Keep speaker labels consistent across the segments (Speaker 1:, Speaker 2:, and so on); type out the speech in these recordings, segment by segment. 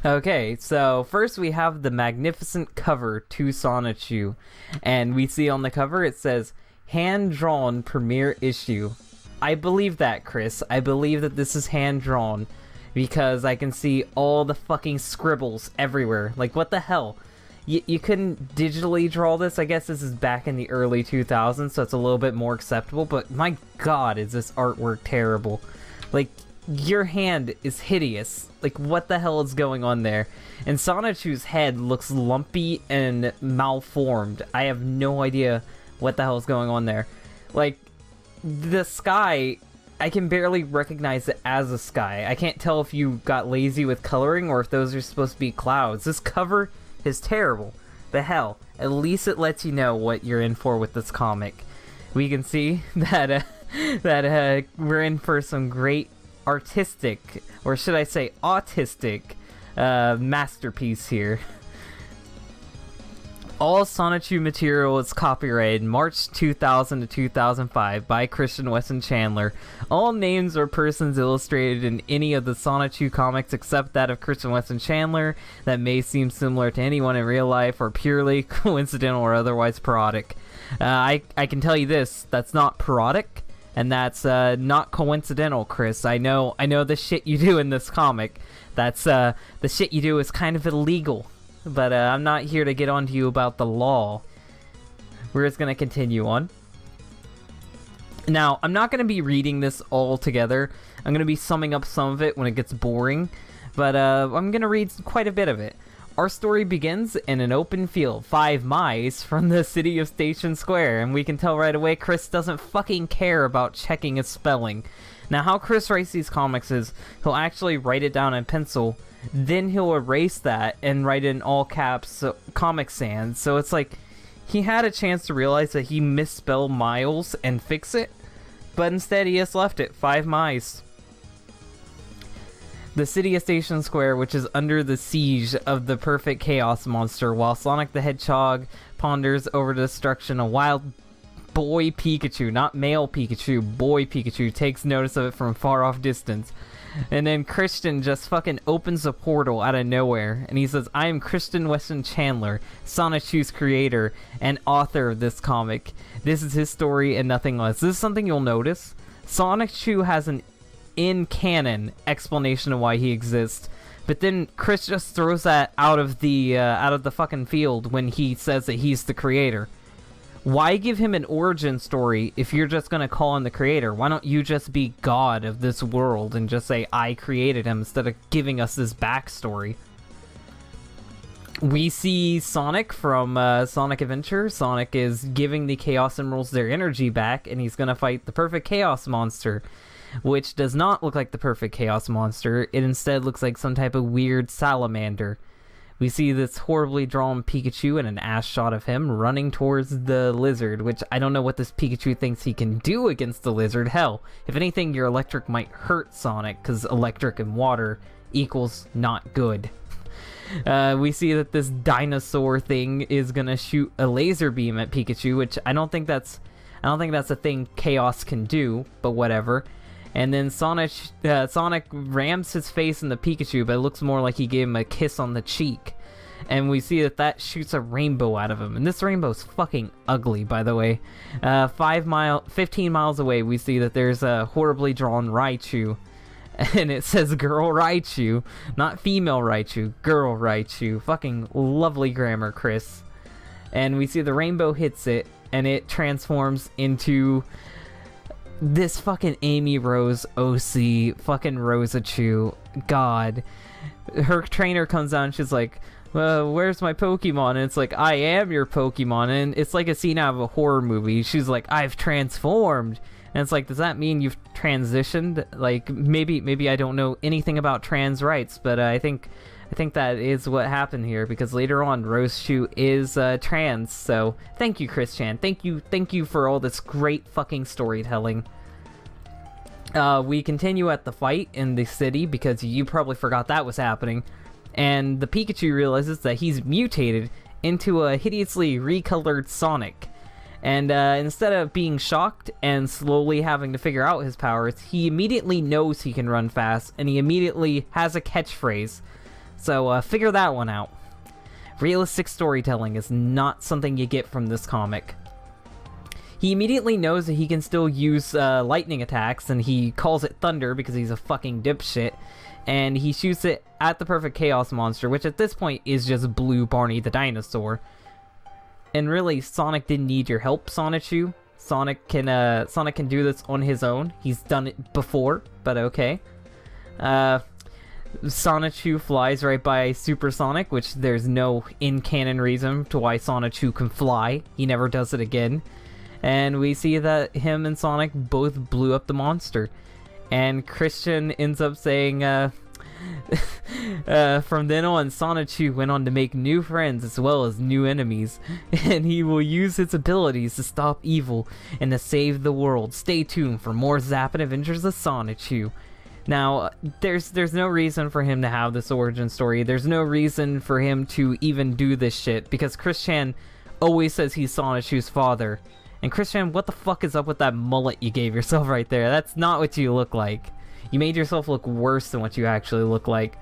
Speaker 1: Okay, so first we have the magnificent cover to Sonichu, and we see on the cover it says hand-drawn premiere issue. I believe that, Chris. I believe that this is hand-drawn because I can see all the fucking scribbles everywhere. Like, what the hell? You couldn't digitally draw this? I guess this is back in the early 2000s, so it's a little bit more acceptable, but my god, is this artwork terrible. Like, your hand is hideous. Like, what the hell is going on there? And Sonichu's head looks lumpy and malformed. I have no idea what the hell is going on there. Like, the sky, I can barely recognize it as a sky. I can't tell if you got lazy with coloring or if those are supposed to be clouds. This cover is terrible. The hell. At least it lets you know what you're in for with this comic. We can see that we're in for some great artistic, or should I say autistic, masterpiece here. All Sonichu material is copyrighted March 2000 to 2005 by Christian Weston Chandler. All names or persons illustrated in any of the Sonichu comics except that of Christian Weston Chandler that may seem similar to anyone in real life are purely coincidental or otherwise parodic. I can tell you this, that's not parodic. And that's not coincidental, Chris. I know the shit you do in this comic. That's the shit you do is kind of illegal. But I'm not here to get on to you about the law. We're just gonna continue on. Now, I'm not gonna be reading this all together. I'm gonna be summing up some of it when it gets boring. But I'm gonna read quite a bit of it. Our story begins in an open field, 5 miles from the city of Station Square, and we can tell right away Chris doesn't fucking care about checking his spelling. Now, how Chris writes these comics is he'll actually write it down in pencil, then he'll erase that and write it in all caps Comic Sans. So it's like he had a chance to realize that he misspelled miles and fix it, but instead he just left it 5 miles. The city of Station Square, which is under the siege of the perfect chaos monster, while Sonic the Hedgehog ponders over the destruction, a wild boy Pikachu, not male Pikachu, boy Pikachu, takes notice of it from far off distance. And then Christian just fucking opens a portal out of nowhere, and he says, I am Christian Weston Chandler, Sonichu's creator and author of this comic. This is his story and nothing less. This is something you'll notice. Sonichu has an in-canon explanation of why he exists, but then Chris just throws that out of the fucking field when he says that he's the creator. Why give him an origin story if you're just gonna call him the creator? Why don't you just be God of this world and just say, I created him, instead of giving us this backstory? We see Sonic from Sonic Adventure. Sonic is giving the Chaos Emeralds their energy back, and he's gonna fight the perfect Chaos Monster, which does not look like the perfect Chaos Monster. It instead looks like some type of weird salamander. We see this horribly drawn Pikachu and an ass shot of him running towards the lizard, which I don't know what this Pikachu thinks he can do against the lizard. Hell, if anything, your electric might hurt Sonic, because electric and water equals not good. We see that this dinosaur thing is gonna shoot a laser beam at Pikachu, which I don't think that's a thing Chaos can do, but whatever. And then Sonic rams his face in the Pikachu, but it looks more like he gave him a kiss on the cheek. And we see that shoots a rainbow out of him. And this rainbow's fucking ugly, by the way. 15 miles away, we see that there's a horribly drawn Raichu. And it says girl Raichu, not female Raichu, girl Raichu. Fucking lovely grammar, Chris. And we see the rainbow hits it, and it transforms into this fucking Amy Rose OC, fucking Rosachu. God. Her trainer comes down and she's like, where's my Pokemon? And it's like, I am your Pokemon. And it's like a scene out of a horror movie. She's like, I've transformed. And it's like, does that mean you've transitioned? Like, maybe I don't know anything about trans rights, but I think that is what happened here, because later on Rosechu is trans. So thank you, Chris Chan. Thank you for all this great fucking storytelling. We continue at the fight in the city, because you probably forgot that was happening. And the Pikachu realizes that he's mutated into a hideously recolored Sonic. And instead of being shocked and slowly having to figure out his powers, he immediately knows he can run fast, and he immediately has a catchphrase. So figure that one out. Realistic storytelling is not something you get from this comic. He immediately knows that he can still use lightning attacks, and he calls it thunder because he's a fucking dipshit. And he shoots it at the perfect chaos monster, which at this point is just Blue Barney the dinosaur. And really, Sonic didn't need your help, Sonichu. Sonic can do this on his own. He's done it before, but okay. Sonichu flies right by Super Sonic, which there's no in-canon reason to why Sonichu can fly. He never does it again. And we see that him and Sonic both blew up the monster. And Christian ends up saying, from then on, Sonichu went on to make new friends as well as new enemies. And he will use his abilities to stop evil and to save the world. Stay tuned for more Zappin' Adventures of Sonichu. Now, there's no reason for him to have this origin story. There's no reason for him to even do this shit, because Christian always says he's Sonichu's father. And Christian, what the fuck is up with that mullet you gave yourself right there? That's not what you look like. You made yourself look worse than what you actually look like.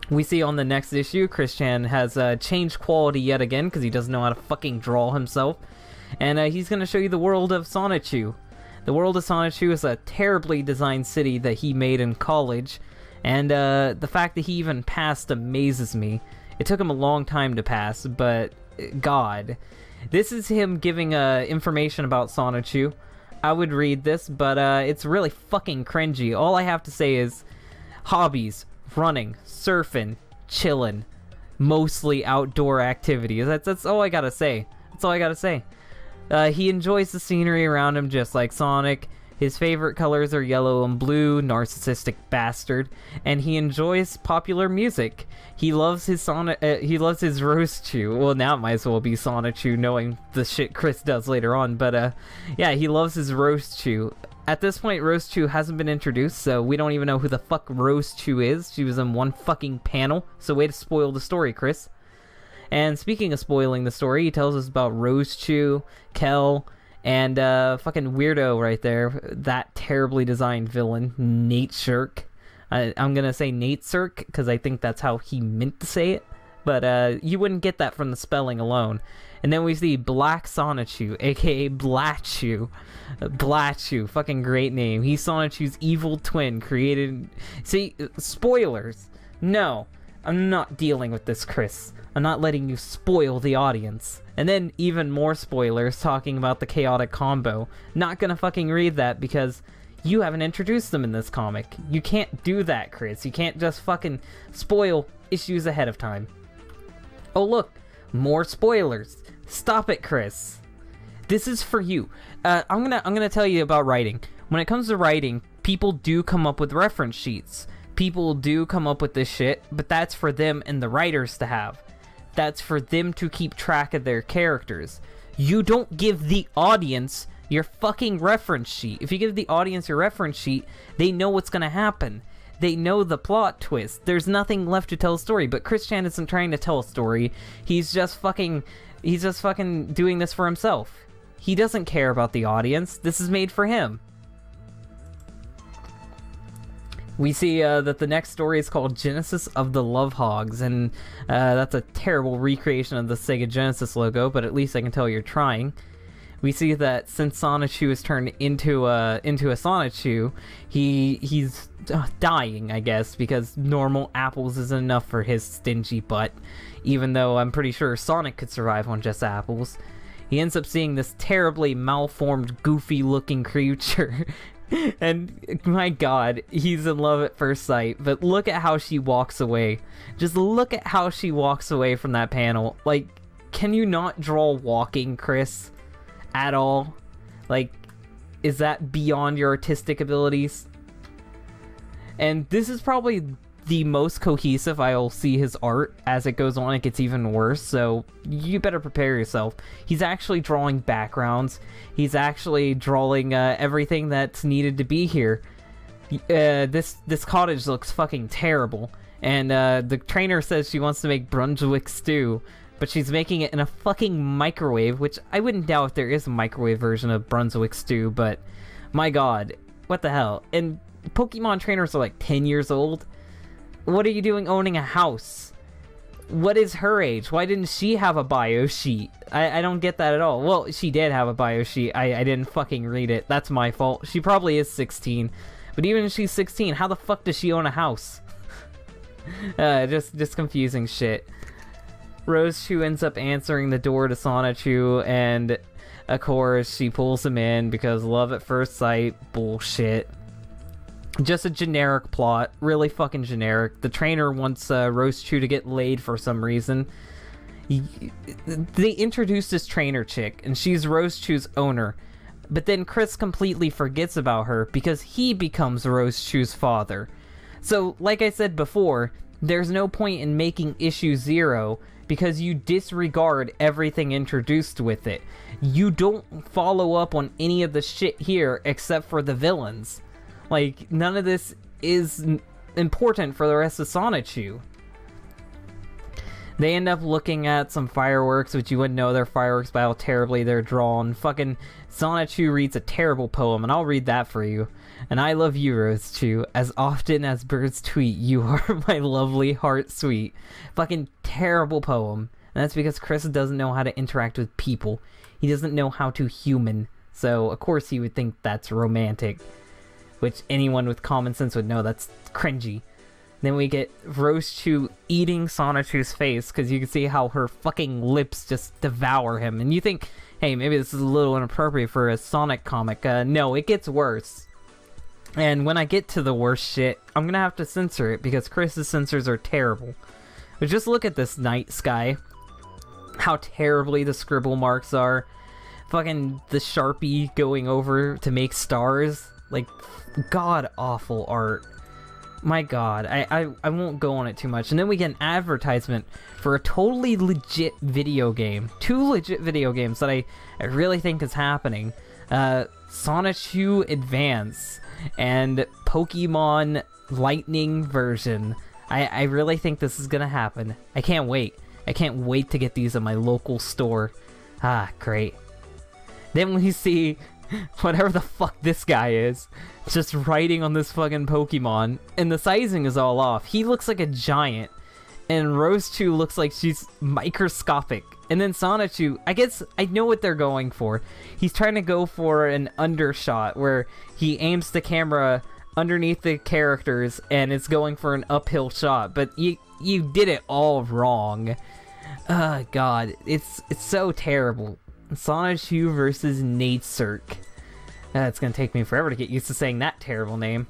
Speaker 1: We see on the next issue, Christian has changed quality yet again because he doesn't know how to fucking draw himself. And he's going to show you the world of Sonichu. The world of Sonichu is a terribly designed city that he made in college. And the fact that he even passed amazes me. It took him a long time to pass, but God. This is him giving information about Sonichu. I would read this, but it's really fucking cringy. All I have to say is hobbies, running, surfing, chilling, mostly outdoor activities. That's all I gotta say. That's all I gotta say. He enjoys the scenery around him just like Sonic. His favorite colors are yellow and blue, narcissistic bastard, and he enjoys popular music. He loves his roast chew. Well, now it might as well be Sonichu, knowing the shit Chris does later on. But yeah, he loves his roast chew. At this point, Roast Chew hasn't been introduced, so we don't even know who the fuck Roast Chew is. She was in one fucking panel, so way to spoil the story, Chris. And speaking of spoiling the story, he tells us about Roast Chew, Kel, and fucking weirdo right there, that terribly designed villain, Nate Shirk. I'm gonna say Nate Shirk because I think that's how he meant to say it, but you wouldn't get that from the spelling alone. And then we see Black Sonichu, aka Blatchu. Blatchu, fucking great name. He's Sonichu's evil twin created... See, spoilers. No, I'm not dealing with this, Chris. I'm not letting you spoil the audience. And then even more spoilers talking about the chaotic combo. Not gonna fucking read that because you haven't introduced them in this comic. You can't do that, Chris. You can't just fucking spoil issues ahead of time. Oh look, more spoilers. Stop it, Chris. This is for you. I'm gonna tell you about writing. When it comes to writing, people do come up with reference sheets. People do come up with this shit, but that's for them and the writers to have. That's for them to keep track of their characters. You don't give the audience your fucking reference sheet. If you give the audience your reference sheet, they know what's gonna happen. They know the plot twist. There's nothing left to tell a story, but Chris Chan isn't trying to tell a story. He's just fucking doing this for himself. He doesn't care about the audience. This is made for him. We see that the next story is called Genesis of the Love Hogs, and that's a terrible recreation of the Sega Genesis logo, but at least I can tell you're trying. We see that since Sonichu is turned into a Sonichu, he's dying, I guess, because normal apples isn't enough for his stingy butt, even though I'm pretty sure Sonic could survive on just apples. He ends up seeing this terribly malformed, goofy-looking creature. And my god, he's in love at first sight, but look at how she walks away. Just look at how she walks away from that panel. Like, can you not draw walking, Chris? At all? Like, is that beyond your artistic abilities? And this is probably the most cohesive I'll see his art. As it goes on, it gets even worse, so you better prepare yourself. He's actually drawing backgrounds. He's actually drawing everything that's needed to be here. This cottage looks fucking terrible, and the trainer says she wants to make Brunswick stew, but she's making it in a fucking microwave, which I wouldn't doubt if there is a microwave version of Brunswick stew, but my god, what the hell? And Pokemon trainers are like 10 years old. What are you doing owning a house? What is her age? Why didn't she have a bio sheet? I don't get that at all. Well, she did have a bio sheet. I didn't fucking read it. That's my fault. She probably is 16. But even if she's 16, how the fuck does she own a house? Just confusing shit. Rose-Chu ends up answering the door to Sonichu, and of course she pulls him in because love at first sight. Bullshit. Just a generic plot. Really fucking generic. The trainer wants Rose-Chu to get laid for some reason. They introduced this trainer chick, and she's Rose-Chu's owner. But then Chris completely forgets about her because he becomes Rose-Chu's father. So, like I said before, there's no point in making issue 0 because you disregard everything introduced with it. You don't follow up on any of the shit here except for the villains. Like, none of this is important for the rest of Sonichu. They end up looking at some fireworks, which you wouldn't know they're fireworks by how terribly they're drawn. Fucking Sonichu reads a terrible poem, and I'll read that for you. And I love you, Rose-Chu. As often as birds tweet, you are my lovely heart sweet. Fucking terrible poem. And that's because Chris doesn't know how to interact with people. He doesn't know how to human. So, of course, he would think that's romantic. Which anyone with common sense would know that's cringy. Then we get Rose-Chu eating Sonichu's face, because you can see how her fucking lips just devour him. And you think, hey, maybe this is a little inappropriate for a Sonic comic. No, it gets worse. And when I get to the worst shit, I'm gonna have to censor it, because Chris's censors are terrible. But just look at this night sky. How terribly the scribble marks are. Fucking the Sharpie going over to make stars. Like, god-awful art. My god, I won't go on it too much. And then we get an advertisement for a totally legit video game. 2 legit video games that I really think is happening. Sonichu Advance and Pokemon Lightning version. I really think this is gonna happen. I can't wait. I can't wait to get these at my local store. Ah, great. Then we see whatever the fuck this guy is, just riding on this fucking Pokemon, and the sizing is all off. He looks like a giant, and Rose-Chu looks like she's microscopic. And then Sonichu, I guess I know what they're going for. He's trying to go for an undershot, where he aims the camera underneath the characters, and it's going for an uphill shot, but you did it all wrong. God, it's so terrible. Sonichu versus Natesurk. It's gonna take me forever to get used to saying that terrible name.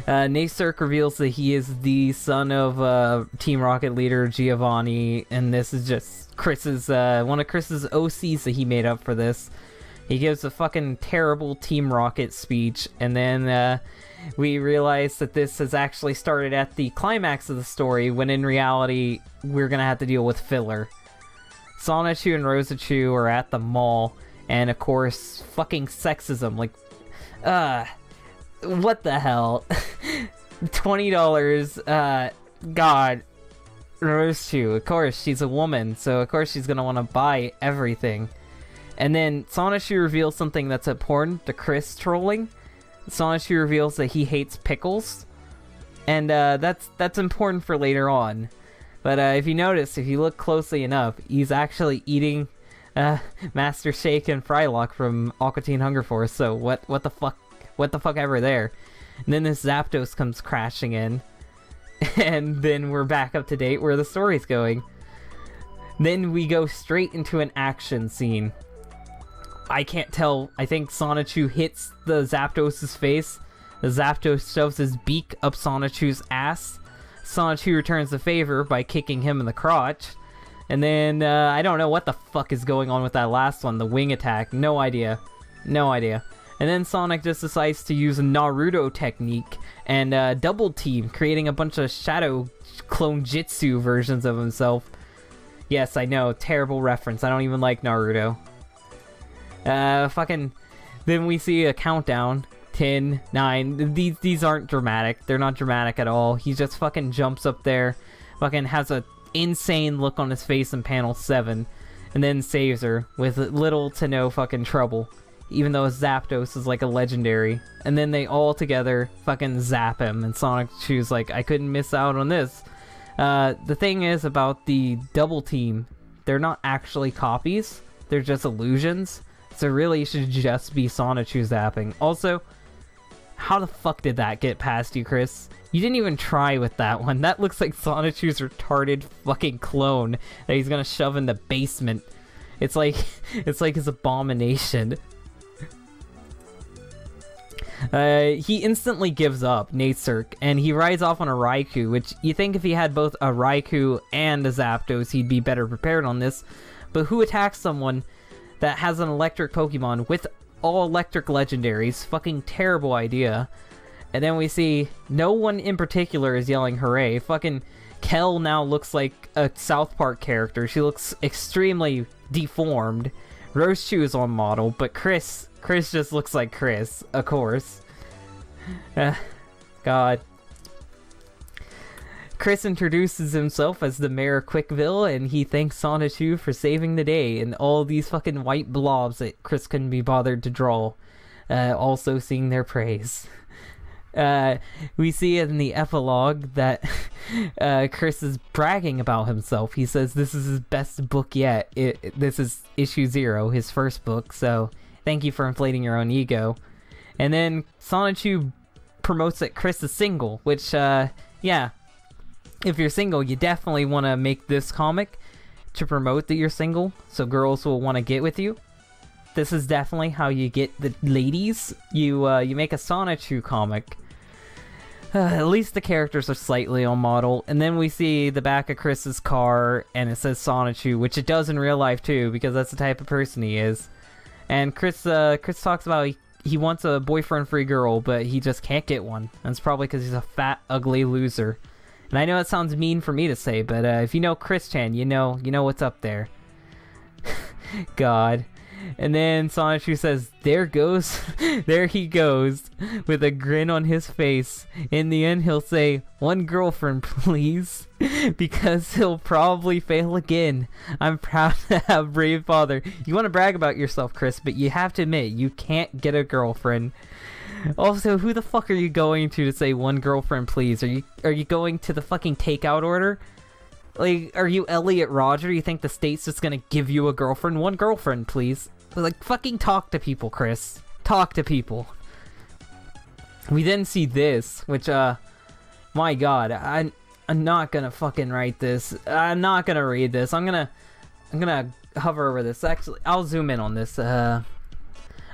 Speaker 1: Natesurk reveals that he is the son of Team Rocket leader Giovanni, and this is just Chris's one of Chris's OCs that he made up for this. He gives a fucking terrible Team Rocket speech, and then we realize that this has actually started at the climax of the story, when in reality we're gonna have to deal with filler. Sonichu and Rose-Chu are at the mall, and of course, fucking sexism, like, what the hell? $20, God, Rose-Chu, of course, she's a woman, so of course she's gonna want to buy everything. And then Sonichu reveals something that's important to Chris trolling. Sonichu reveals that he hates pickles, and that's important for later on. But if you notice, if you look closely enough, he's actually eating Master Shake and Frylock from Aqua Teen Hunger Force. So what the fuck ever there. And then this Zapdos comes crashing in, and then we're back up to date where the story's going. Then we go straight into an action scene. I can't tell. I think Sonichu hits the Zapdos' face. The Zapdos shoves his beak up Sonichu's ass. Sonichu returns the favor by kicking him in the crotch. And then, I don't know what the fuck is going on with that last one, the wing attack. No idea. No idea. And then Sonic just decides to use a Naruto technique and double team, creating a bunch of Shadow Clone Jitsu versions of himself. Yes, I know, terrible reference. I don't even like Naruto. Then we see a countdown. 10, 9, these aren't dramatic. They're not dramatic at all. He just fucking jumps up there, fucking has a insane look on his face in panel 7, and then saves her with little to no fucking trouble. even though Zapdos is like a legendary. And then they all together fucking zap him, and Sonichu's like, I couldn't miss out on this. The thing is about the double team, they're not actually copies, they're just illusions. So really, it should just be Sonichu zapping. Also, how the fuck did that get past you, Chris? You didn't even try with that one. That looks like Sonichu's retarded fucking clone that he's gonna shove in the basement. It's like his abomination. He instantly gives up, Natsirk, and he rides off on a Raikou, which you think if he had both a Raikou and a Zapdos, he'd be better prepared on this. But who attacks someone that has an electric Pokemon with all electric legendaries? Fucking terrible idea. And then we see no one in particular is yelling hooray. Fucking Kel now looks like a South Park character. She looks extremely deformed. Roschu is on model, but Chris just looks like Chris, of course. God. Chris introduces himself as the Mayor of Quickville, and he thanks Sonichu for saving the day, and all these fucking white blobs that Chris couldn't be bothered to draw, also sing their praise. We see in the epilogue that Chris is bragging about himself. He says this is his best book yet. This is issue 0, his first book, so thank you for inflating your own ego. And then Sonichu promotes that Chris is single, which, yeah, if you're single, you definitely want to make this comic to promote that you're single, so girls will want to get with you. This is definitely how you get the ladies. You make a Sonichu comic. At least the characters are slightly on model. And then we see the back of Chris's car, and it says Sonichu, which it does in real life too, because that's the type of person he is. And Chris talks about he wants a boyfriend-free girl, but he just can't get one. And it's probably because he's a fat, ugly loser. And I know it sounds mean for me to say, but if you know Chris Chan, you know what's up there. God. And then Sonichu says, there he goes, with a grin on his face. In the end, he'll say, one girlfriend, please, because he'll probably fail again. I'm proud to have a brave father. You want to brag about yourself, Chris, but you have to admit, you can't get a girlfriend. Also, who the fuck are you going to say one girlfriend, please? Are you going to the fucking takeout order? Like, are you Elliot Rodger? You think the state's just gonna give you a girlfriend? One girlfriend, please. Like, fucking talk to people, Chris. Talk to people. We then see this, which, my god, I'm not gonna fucking write this. I'm not gonna read this. I'm gonna hover over this. Actually, I'll zoom in on this. I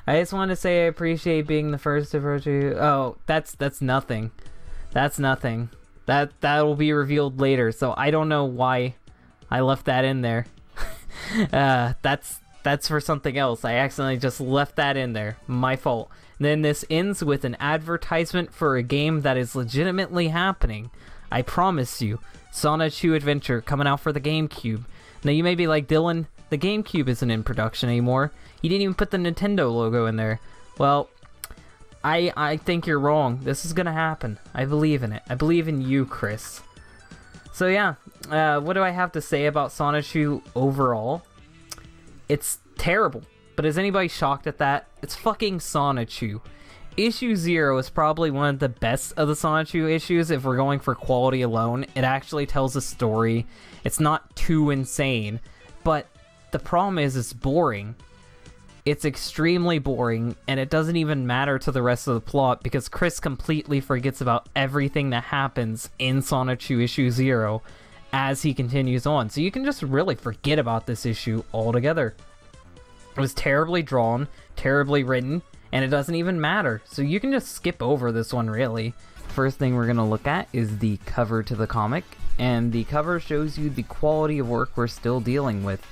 Speaker 1: just want to say I appreciate being the first to approach you. Oh, that's nothing. That's nothing. That'll be revealed later, so I don't know why I left that in there. That's for something else. I accidentally just left that in there. My fault. Then this ends with an advertisement for a game that is legitimately happening. I promise you. Sonichu Adventure coming out for the GameCube. Now you may be like, Dylan, the GameCube isn't in production anymore. You didn't even put the Nintendo logo in there. Well, I think you're wrong. This is gonna happen. I believe in it. I believe in you, Chris. So yeah, what do I have to say about Sonichu overall? It's terrible. But is anybody shocked at that? It's fucking Sonichu. Issue 0 is probably one of the best of the Sonichu issues if we're going for quality alone. It actually tells a story. It's not too insane. But the problem is it's boring. It's extremely boring, and it doesn't even matter to the rest of the plot because Chris completely forgets about everything that happens in Sonichu issue 0 as he continues on. So you can just really forget about this issue altogether. It was terribly drawn, terribly written, and it doesn't even matter. So you can just skip over this one, really. First thing we're going to look at is the cover to the comic, and the cover shows you the quality of work we're still dealing with.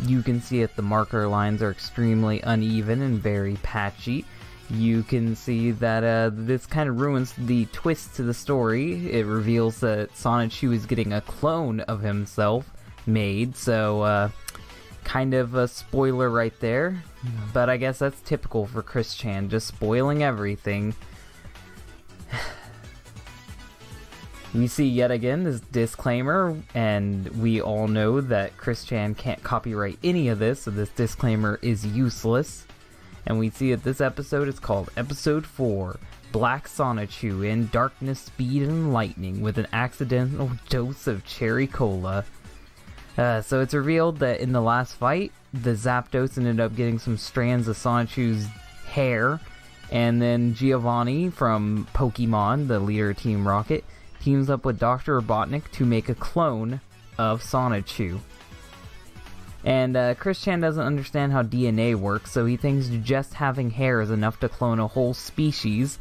Speaker 1: You can see it, the marker lines are extremely uneven and very patchy. You can see that this kind of ruins the twist to the story. It reveals that Sonichu is getting a clone of himself made, so kind of a spoiler right there. But I guess that's typical for Chris Chan, just spoiling everything. We see yet again this disclaimer, and we all know that Chris Chan can't copyright any of this, so this disclaimer is useless. And we see that this episode is called Episode 4, Black Sonichu in Darkness, Speed, and Lightning with an accidental dose of cherry cola. So it's revealed that in the last fight, the Zapdos ended up getting some strands of Sonichu's hair, and then Giovanni from Pokemon, the leader of Team Rocket, teams up with Dr. Robotnik to make a clone of Sonichu. And Chris Chan doesn't understand how DNA works, so he thinks just having hair is enough to clone a whole species.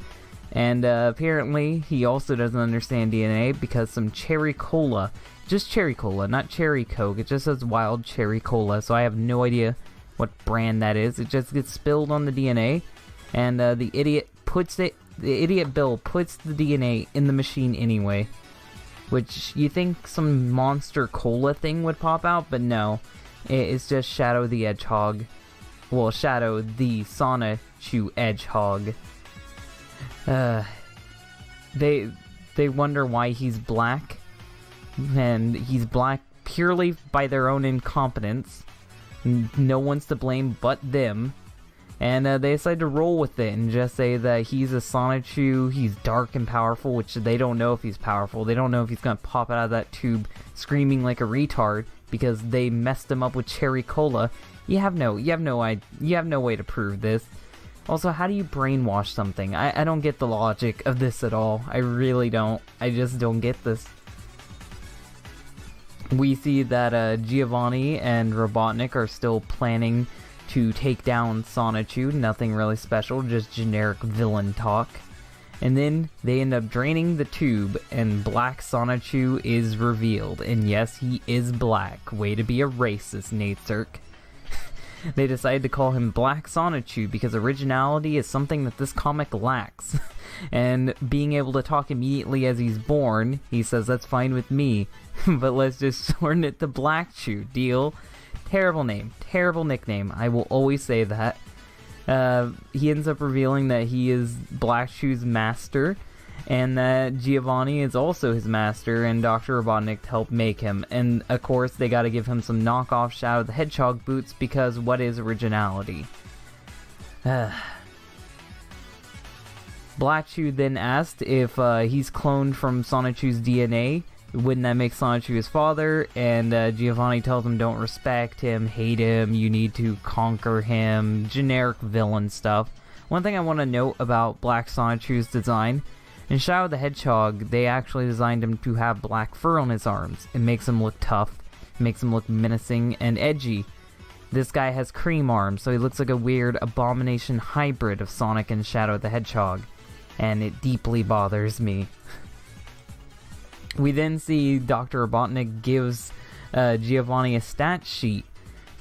Speaker 1: And apparently he also doesn't understand DNA because some cherry cola, just cherry cola, not cherry coke, it just says wild cherry cola, so I have no idea what brand that is. It just gets spilled on the DNA, and the idiot Bill puts the DNA in the machine anyway. Which you think some monster cola thing would pop out, but no. It's just Shadow the Hedgehog. Well, Shadow the Sonichu Hedgehog. They wonder why he's black. And he's black purely by their own incompetence. No one's to blame but them. And they decide to roll with it and just say that he's a Sonichu, he's dark and powerful, which they don't know if he's powerful. They don't know if he's gonna pop out of that tube screaming like a retard because they messed him up with cherry cola. You have no way to prove this. Also, how do you brainwash something? I don't get the logic of this at all. I really don't. I just don't get this. We see that Giovanni and Robotnik are still planning to take down Sonichu. Nothing really special, just generic villain talk. And then they end up draining the tube, and Black Sonichu is revealed. And yes, he is black. Way to be a racist, Nate Cirque. They decided to call him Black Sonichu because originality is something that this comic lacks. And being able to talk immediately as he's born, he says that's fine with me. But let's just shorten it to Black Chew. Deal? Terrible name. Terrible nickname. I will always say that. He ends up revealing that he is Black Chew's master, and that Giovanni is also his master, and Dr. Robotnik helped make him. And of course, they gotta give him some knockoff Shadow the Hedgehog boots, because what is originality? Black Chew then asked if he's cloned from Sonichu's DNA. Wouldn't that make Sonichu his father? And Giovanni tells him don't respect him, hate him, you need to conquer him, generic villain stuff. One thing I want to note about Black Sonichu's design, in Shadow the Hedgehog, they actually designed him to have black fur on his arms. It makes him look tough, it makes him look menacing and edgy. This guy has cream arms, so he looks like a weird abomination hybrid of Sonic and Shadow the Hedgehog. And it deeply bothers me. We then see Dr. Robotnik gives Giovanni a stat sheet,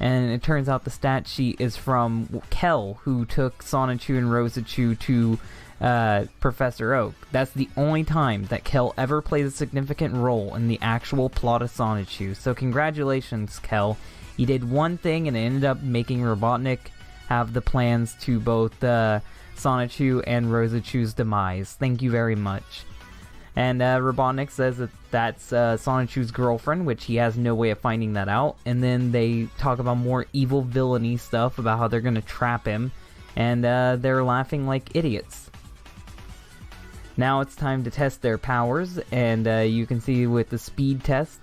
Speaker 1: and it turns out the stat sheet is from Kel, who took Sonichu and Rosachu to Professor Oak. That's the only time that Kel ever plays a significant role in the actual plot of Sonichu. So congratulations, Kel. He did one thing and it ended up making Robotnik have the plans to both Sonichu and Rosachu's demise. Thank you very much. And Robotnik says that that's Sonichu's girlfriend, which he has no way of finding that out. And then they talk about more evil villainy stuff about how they're going to trap him. And they're laughing like idiots. Now it's time to test their powers. And you can see with the speed test,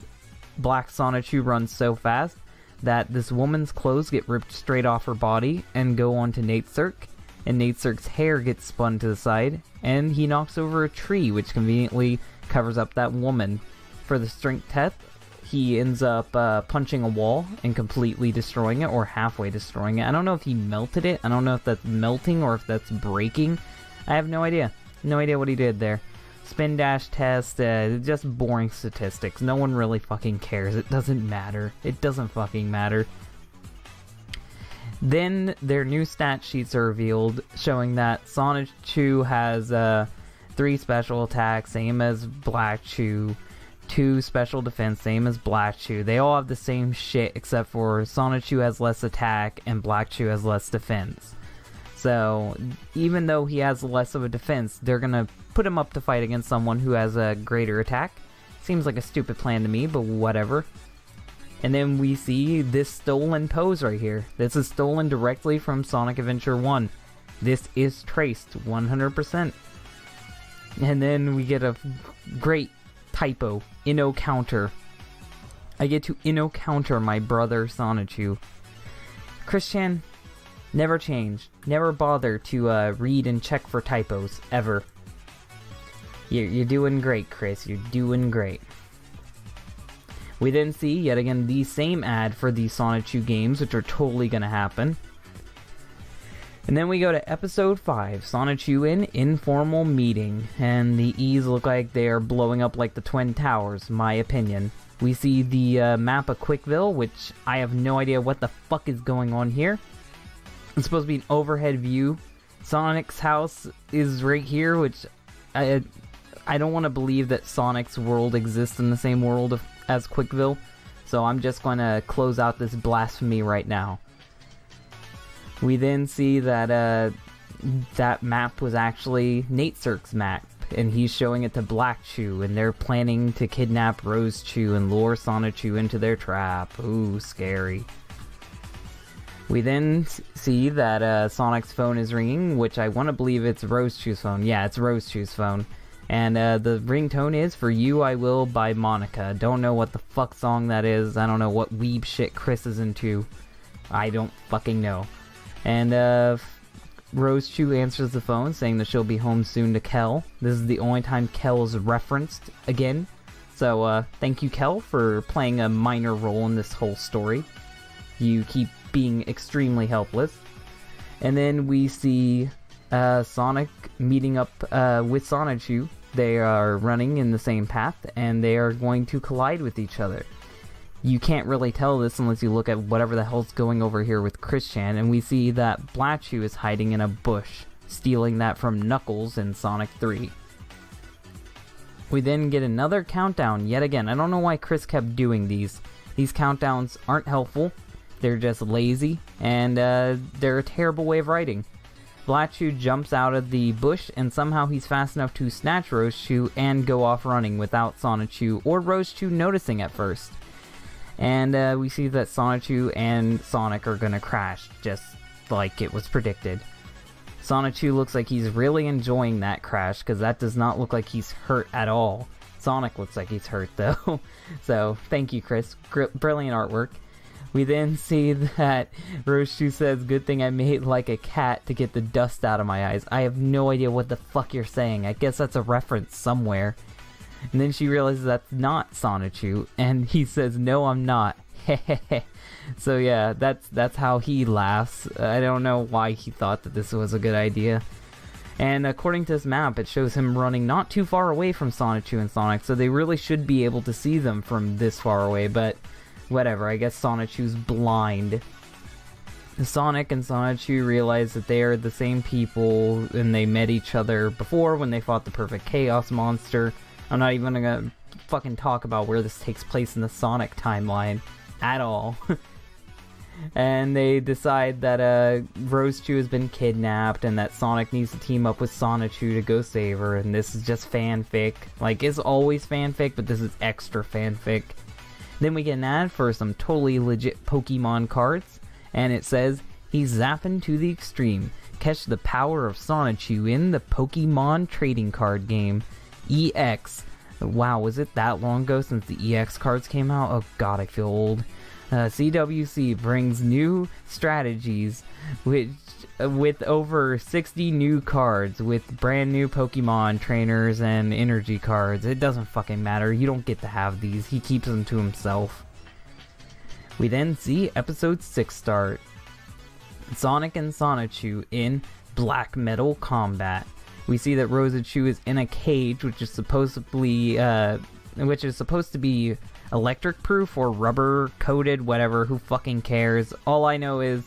Speaker 1: Black Sonichu runs so fast that this woman's clothes get ripped straight off her body and go onto Nate Cirque. And Nate Cirque's hair gets spun to the side, and he knocks over a tree, which conveniently covers up that woman. For the strength test, he ends up punching a wall and completely destroying it, or halfway destroying it. I don't know if he melted it. I don't know if that's melting or if that's breaking. I have no idea. No idea what he did there. Spin dash test, just boring statistics. No one really fucking cares. It doesn't matter. It doesn't fucking matter. Then their new stat sheets are revealed, showing that Sonichu has 3 special attacks, same as Black Chew, 2 special defense, same as Black Chew. They all have the same shit, except for Sonichu has less attack and Black Chew has less defense. So, even though he has less of a defense, they're gonna put him up to fight against someone who has a greater attack. Seems like a stupid plan to me, but whatever. And then we see this stolen pose right here. This is stolen directly from Sonic Adventure 1. This is traced 100%. And then we get a great typo, Inno counter. I get to Inno counter my brother Sonichu. Christian, never change. Never bother to read and check for typos, ever. You're doing great, Chris. You're doing great. We then see, yet again, the same ad for the Sonichu games, which are totally going to happen. And then we go to episode 5, Sonichu in Informal Meeting. And the E's look like they are blowing up like the Twin Towers, my opinion. We see the map of Quickville, which I have no idea what the fuck is going on here. It's supposed to be an overhead view. Sonic's house is right here, which I don't want to believe that Sonic's world exists in the same world as Quickville, so I'm just going to close out this blasphemy right now. We then see that that map was actually Nate Cirque's map, and he's showing it to Black Chew, and they're planning to kidnap Rose Chew and lure Sonichu into their trap. Ooh, scary. We then see that Sonic's phone is ringing, which I want to believe it's Rose Chew's phone. Yeah, it's Rose Chew's phone. And the ringtone is For You I Will by Monica. Don't know what the fuck song that is. I don't know what weeb shit Chris is into. I don't fucking know. And Rose Chew answers the phone saying that she'll be home soon to Kel. This is the only time Kel is referenced again. So thank you, Kel, for playing a minor role in this whole story. You keep being extremely helpless. And then we see Sonic meeting up with Sonichu. They are running in the same path, and they are going to collide with each other. You can't really tell this unless you look at whatever the hell's going over here with Christian, and we see that Blatchu is hiding in a bush, stealing that from Knuckles in Sonic 3. We then get another countdown, yet again. I don't know why Chris kept doing these. These countdowns aren't helpful, they're just lazy, and they're a terrible way of writing. Blatchu jumps out of the bush, and somehow he's fast enough to snatch Rosechu and go off running without Sonichu or Rosechu noticing at first. And we see that Sonichu and Sonic are gonna crash, just like it was predicted. Sonichu looks like he's really enjoying that crash, because that does not look like he's hurt at all. Sonic looks like he's hurt, though. So, thank you, Chris. Brilliant artwork. We then see that Rosechu says, "Good thing I made like a cat to get the dust out of my eyes." I have no idea what the fuck you're saying. I guess that's a reference somewhere. And then she realizes that's not Sonichu, and he says, "No, I'm not." So yeah, that's how he laughs. I don't know why he thought that this was a good idea. And according to this map, it shows him running not too far away from Sonichu and Sonic, so they really should be able to see them from this far away, but whatever, I guess Sonichu's blind. Sonic and Sonichu realize that they are the same people, and they met each other before when they fought the perfect Chaos Monster. I'm not even gonna fucking talk about where this takes place in the Sonic timeline at all. And they decide that Rosechu has been kidnapped and that Sonic needs to team up with Sonichu to go save her, and this is just fanfic. Like, it's always fanfic, but this is extra fanfic. Then we get an ad for some totally legit Pokemon cards, and it says, "He's zapping to the extreme. Catch the power of Sonichu in the Pokemon trading card game. EX." Wow, was it that long ago since the EX cards came out? Oh god, I feel old. CWC brings new strategies with over 60 new cards with brand new Pokemon trainers and energy cards. It doesn't fucking matter. You don't get to have these. He keeps them to himself. We then see episode 6 start. Sonic and Sonichu in Black Metal Combat. We see that Rosechu is in a cage, which is supposed to be electric proof or rubber coated, whatever, who fucking cares. All I know is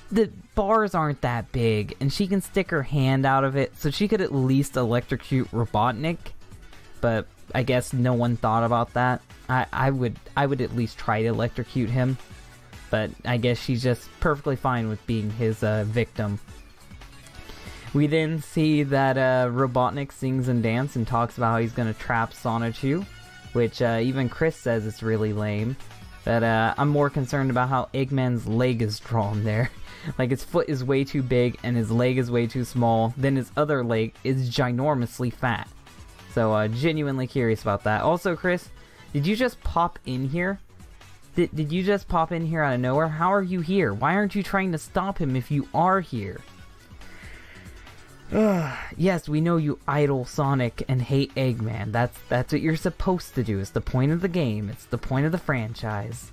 Speaker 1: the bars aren't that big, and she can stick her hand out of it, so she could at least electrocute Robotnik, but I guess no one thought about that. I would at least try to electrocute him, but I guess she's just perfectly fine with being his victim. We then see that Robotnik sings and dances and talks about how he's going to trap Sonichu. which even Chris says it's really lame. But I'm more concerned about how Eggman's leg is drawn there. Like, his foot is way too big and his leg is way too small. Then his other leg is ginormously fat. So genuinely curious about that. Also, Chris, did you just pop in here? Did you just pop in here out of nowhere? How are you here? Why aren't you trying to stop him if you are here? Yes, we know you idol Sonic and hate Eggman. That's what you're supposed to do. It's the point of the game. It's the point of the franchise.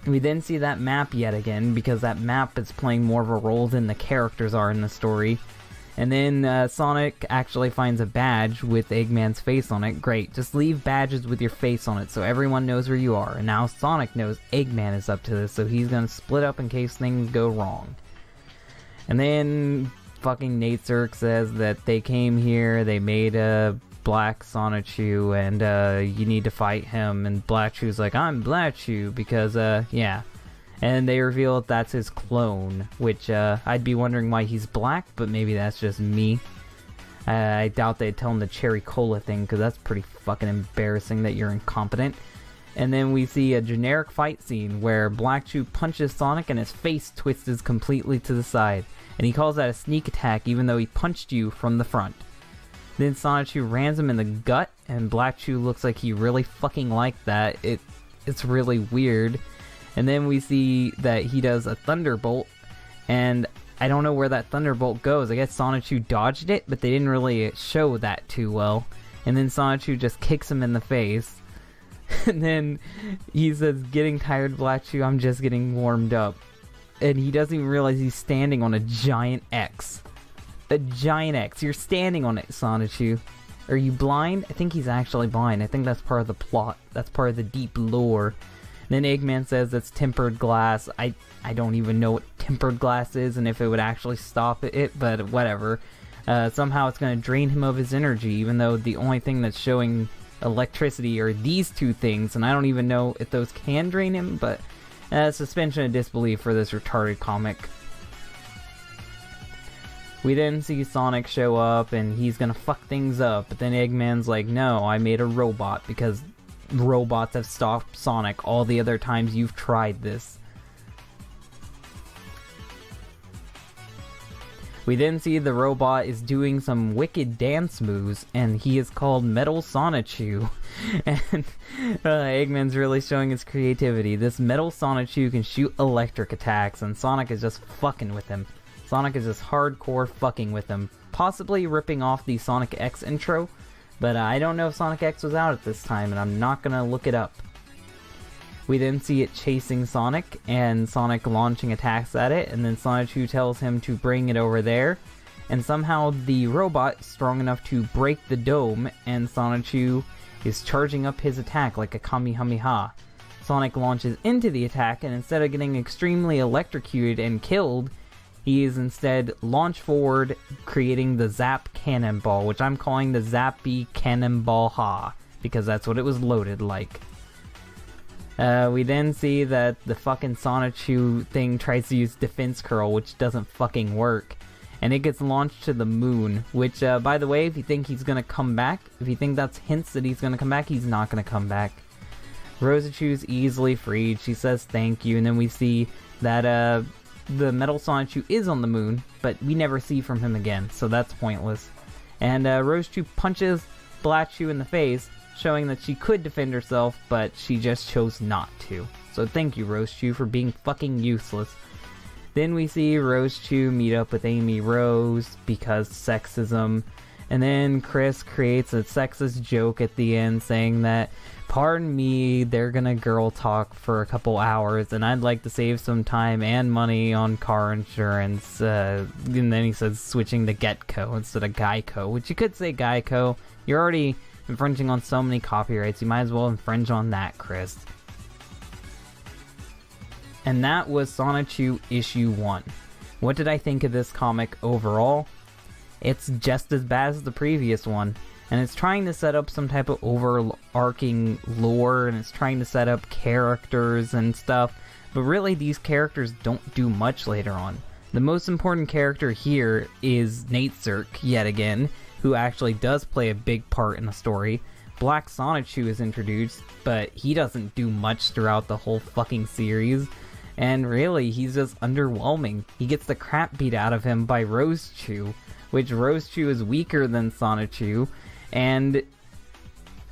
Speaker 1: We then see that map yet again, because that map is playing more of a role than the characters are in the story. And then Sonic actually finds a badge with Eggman's face on it. Great, just leave badges with your face on it so everyone knows where you are. And now Sonic knows Eggman is up to this, so he's gonna split up in case things go wrong. And then fucking Nate Zirk says that they came here, they made a Black Sonichu, and you need to fight him. And Black Chew's like, I'm Black Chew, because yeah. And they reveal that that's his clone, which I'd be wondering why he's black, but maybe that's just me. I doubt they'd tell him the cherry cola thing, because that's pretty fucking embarrassing that you're incompetent. And then we see a generic fight scene where Black Chew punches Sonic and his face twists completely to the side. And he calls that a sneak attack even though he punched you from the front. Then Sonichu rams him in the gut, and Black Chew looks like he really fucking liked that. It's really weird. And then we see that he does a Thunderbolt, and I don't know where that Thunderbolt goes. I guess Sonichu dodged it, but they didn't really show that too well. And then Sonichu just kicks him in the face. And then he says, getting tired, Black Chew, I'm just getting warmed up. And he doesn't even realize he's standing on a giant X. A giant X. You're standing on it, Sonichu. Are you blind? I think he's actually blind. I think that's part of the plot. That's part of the deep lore. Then Eggman says that's tempered glass. I don't even know what tempered glass is and if it would actually stop it, but whatever. Somehow it's going to drain him of his energy, even though the only thing that's showing electricity are these two things, and I don't even know if those can drain him, but suspension of disbelief for this retarded comic. We then see Sonic show up, and he's going to fuck things up, but then Eggman's like, no, I made a robot, because robots have stopped Sonic all the other times you've tried this. We then see the robot is doing some wicked dance moves, and he is called Metal Sonichu. And Eggman's really showing his creativity. This Metal Sonichu can shoot electric attacks, and Sonic is just fucking with him. Sonic is just hardcore fucking with him. Possibly ripping off the Sonic X intro, but I don't know if Sonic X was out at this time, and I'm not gonna look it up. We then see it chasing Sonic, and Sonic launching attacks at it, and then Sonichu tells him to bring it over there, and somehow the robot is strong enough to break the dome, and Sonichu is charging up his attack like a Kamehameha. Sonic launches into the attack, and instead of getting extremely electrocuted and killed, he is instead launched forward, creating the Zap Cannonball, which I'm calling the Zappy Cannonball Ha, because that's what it was loaded like. We then see that the fucking Sonichu thing tries to use Defense Curl, which doesn't fucking work. And it gets launched to the moon, which, by the way, if you think he's gonna come back, if you think that's hints that he's gonna come back, he's not gonna come back. Rosachu's easily freed, she says thank you, and then we see that, the Metal Sonichu is on the moon, but we never see from him again, so that's pointless. And Rosachu punches Black Chew in the face, showing that she could defend herself, but she just chose not to. So thank you, Rosachu, for being fucking useless. Then we see Rosachu meet up with Amy Rose, because sexism. And then Chris creates a sexist joke at the end saying that, pardon me, they're gonna girl talk for a couple hours, and I'd like to save some time and money on car insurance. And then he says switching to Getco instead of Geico, which you could say Geico. You're already infringing on so many copyrights, you might as well infringe on that, Chris. And that was Sonichu issue 1. What did I think of this comic overall? It's just as bad as the previous one, and it's trying to set up some type of overarching lore, and it's trying to set up characters and stuff, but really these characters don't do much later on. The most important character here is Nate Zirk, yet again, who actually does play a big part in the story, Black Sonichu is introduced, but he doesn't do much throughout the whole fucking series. And really, he's just underwhelming. He gets the crap beat out of him by Rosechu, which Rosechu is weaker than Sonichu, and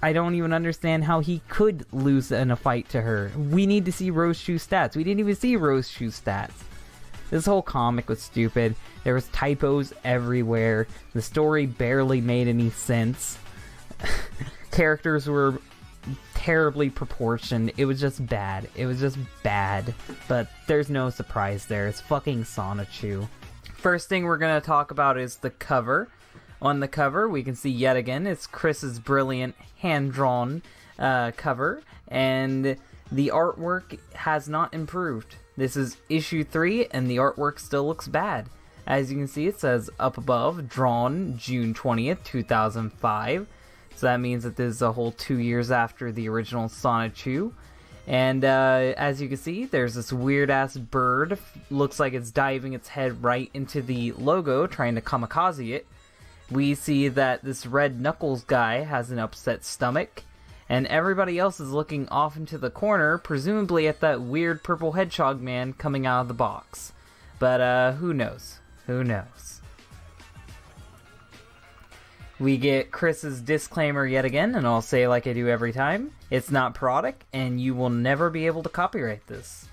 Speaker 1: I don't even understand how he could lose in a fight to her. We need to see Rosechu's stats. We didn't even see Rosechu's stats. This whole comic was stupid. There was typos everywhere. The story barely made any sense. Characters were terribly proportioned. It was just bad. It was just bad. But there's no surprise there. It's fucking Sonichu. First thing we're going to talk about is the cover. On the cover, we can see yet again, it's Chris's brilliant hand-drawn cover. And the artwork has not improved. This is issue 3, and the artwork still looks bad. As you can see, it says up above, drawn June 20th, 2005. So that means that this is a whole 2 years after the original Sonichu. And as you can see, there's this weird-ass bird. Looks like it's diving its head right into the logo, trying to kamikaze it. We see that this Red Knuckles guy has an upset stomach. And everybody else is looking off into the corner, presumably at that weird purple hedgehog man coming out of the box. But who knows? Who knows? We get Chris's disclaimer yet again, and I'll say like I do every time. It's not product, and you will never be able to copyright this.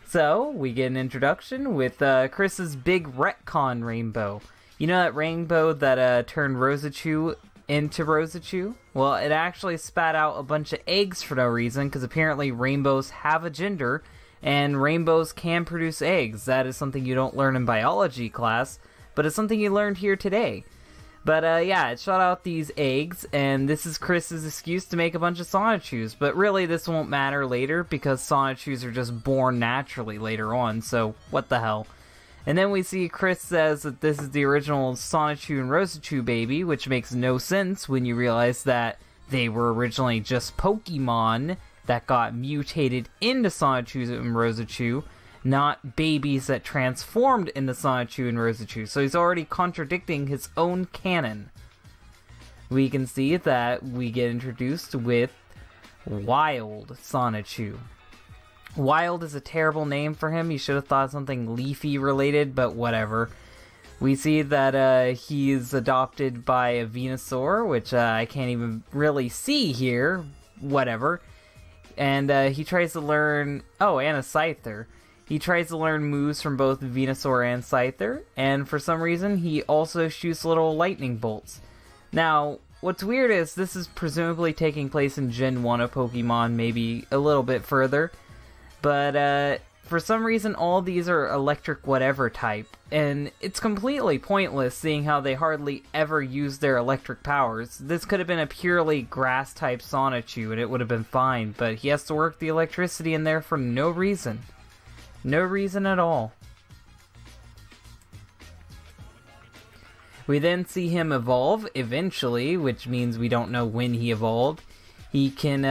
Speaker 1: So, we get an introduction with Chris's big retcon rainbow. You know that rainbow that turned Rosechu into Rosechu? Well, it actually spat out a bunch of eggs for no reason, because apparently rainbows have a gender, and rainbows can produce eggs. That is something you don't learn in biology class, but it's something you learned here today. But yeah, it shot out these eggs, and this is Chris's excuse to make a bunch of Sonichus. But really, this won't matter later, because Sonichus are just born naturally later on, so what the hell. And then we see Chris says that this is the original Sonichu and Rosechu baby, which makes no sense when you realize that they were originally just Pokemon that got mutated into Sonichu and Rosechu, not babies that transformed into Sonichu and Rosechu. So he's already contradicting his own canon. We can see that we get introduced with Wild Sonichu. Wild is a terrible name for him. You should have thought something leafy related, but whatever. We see that he's adopted by a Venusaur, which I can't even really see here. Whatever. And he tries to learn... Oh, and a Scyther. He tries to learn moves from both Venusaur and Scyther, and for some reason he also shoots little lightning bolts. Now, what's weird is this is presumably taking place in Gen 1 of Pokemon, maybe a little bit further. But for some reason all these are electric whatever type, and it's completely pointless seeing how they hardly ever use their electric powers. This could have been a purely grass type Sonichu and it would have been fine, but he has to work the electricity in there for no reason. No reason at all. We then see him evolve eventually, which means we don't know when he evolved. He can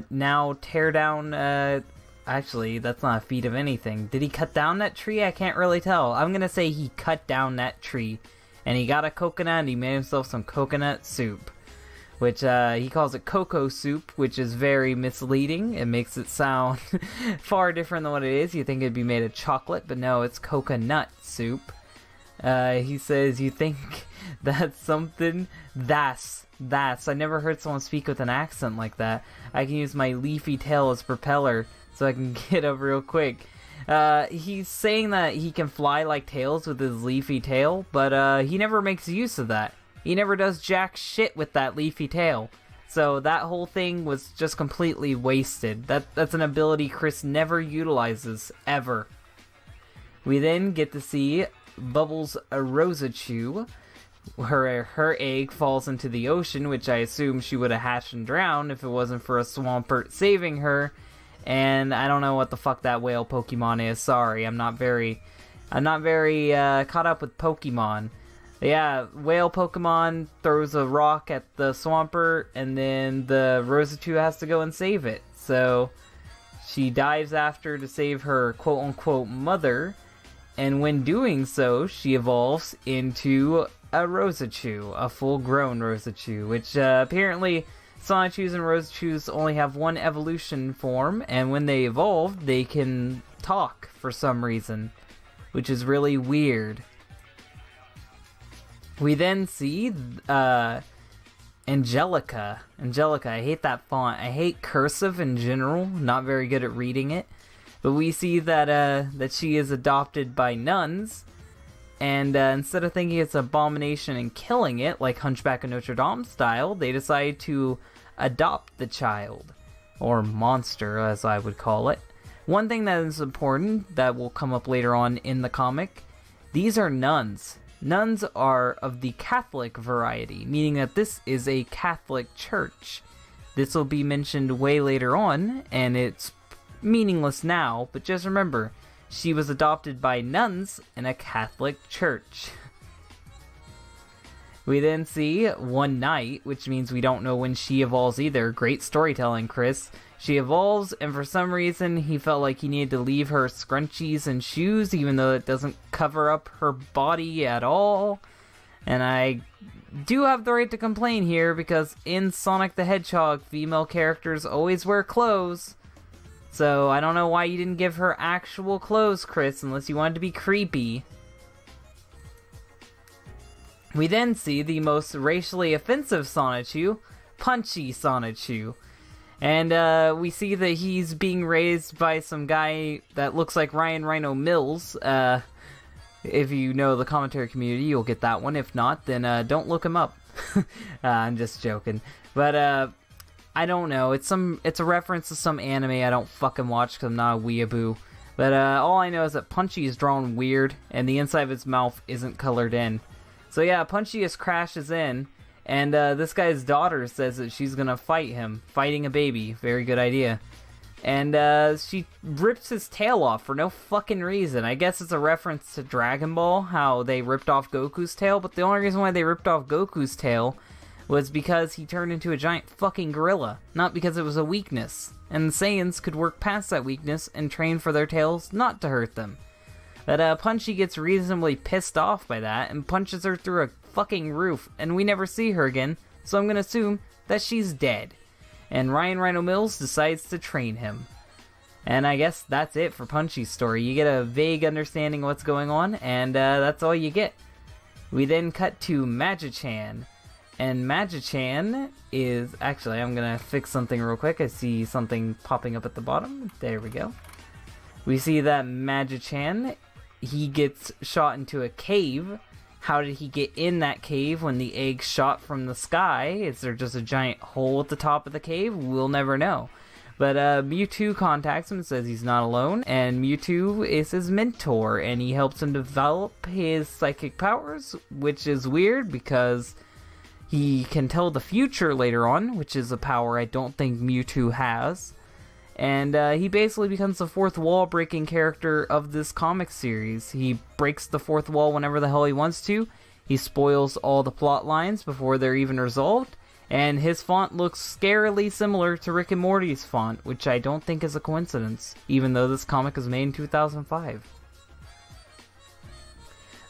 Speaker 1: now tear down... Actually, that's not a feat of anything. Did he cut down that tree? I can't really tell. I'm gonna say he cut down that tree. And he got a coconut and he made himself some coconut soup. Which he calls it cocoa soup, which is very misleading. It makes it sound far different than what it is. You think it'd be made of chocolate, but no, it's coconut soup. He says, you think that's something? That's. I never heard someone speak with an accent like that. I can use my leafy tail as propeller so I can get up real quick. He's saying that he can fly like Tails with his leafy tail, but he never makes use of that. He never does jack shit with that leafy tail. So that whole thing was just completely wasted. That's an ability Chris never utilizes, ever. We then get to see Bubbles Rosechu. Her egg falls into the ocean, which I assume she would have hatched and drowned if it wasn't for a Swampert saving her. And I don't know what the fuck that whale Pokemon is. Sorry, I'm not very caught up with Pokemon. Yeah, whale Pokemon throws a rock at the Swampert, and then the Rosechu has to go and save it. So she dives after to save her quote-unquote mother, and when doing so, she evolves into a Rosechu, a full-grown Rosechu, which apparently Sonichus and Rosechus only have one evolution form, and when they evolve, they can talk for some reason, which is really weird. We then see Angelica. Angelica, I hate that font. I hate cursive in general, not very good at reading it. But we see that she is adopted by nuns, and instead of thinking it's an abomination and killing it, like Hunchback of Notre Dame style, they decide to adopt the child, or monster as I would call it. One thing that is important that will come up later on in the comic, these are nuns. Nuns are of the Catholic variety, meaning that this is a Catholic church. This will be mentioned way later on, and it's meaningless now, but just remember, she was adopted by nuns in a Catholic church. We then see One Night, which means we don't know when she evolves either. Great storytelling, Chris. She evolves, and for some reason, he felt like he needed to leave her scrunchies and shoes, even though it doesn't cover up her body at all. And I do have the right to complain here, because in Sonic the Hedgehog, female characters always wear clothes. So I don't know why you didn't give her actual clothes, Chris, unless you wanted to be creepy. We then see the most racially offensive Sonichu, Punchy Sonichu. And we see that he's being raised by some guy that looks like Ryan Rhino Mills. If you know the commentary community, you'll get that one. If not, then don't look him up. I'm just joking. But I don't know. It's a reference to some anime I don't fucking watch because I'm not a weeaboo. But all I know is that Punchy is drawn weird, and the inside of his mouth isn't colored in. So yeah, Punchy just crashes in, and this guy's daughter says that she's gonna fight him. Fighting a baby. Very good idea. And she rips his tail off for no fucking reason. I guess it's a reference to Dragon Ball, how they ripped off Goku's tail, but the only reason why they ripped off Goku's tail was because he turned into a giant fucking gorilla, not because it was a weakness. And the Saiyans could work past that weakness and train for their tails not to hurt them. But Punchy gets reasonably pissed off by that and punches her through a fucking roof, and we never see her again, so I'm gonna assume that she's dead. And Ryan Rhino Mills decides to train him. And I guess that's it for Punchy's story. You get a vague understanding of what's going on, and that's all you get. We then cut to Magichan. And Magichan is... Actually, I'm going to fix something real quick. I see something popping up at the bottom. There we go. We see that Magichan, he gets shot into a cave. How did he get in that cave when the egg shot from the sky? Is there just a giant hole at the top of the cave? We'll never know. But Mewtwo contacts him and says he's not alone, and Mewtwo is his mentor, and he helps him develop his psychic powers, which is weird because he can tell the future later on, which is a power I don't think Mewtwo has. And he basically becomes the fourth wall breaking character of this comic series. He breaks the fourth wall whenever the hell he wants to. He spoils all the plot lines before they're even resolved. And his font looks scarily similar to Rick and Morty's font, which I don't think is a coincidence, even though this comic was made in 2005.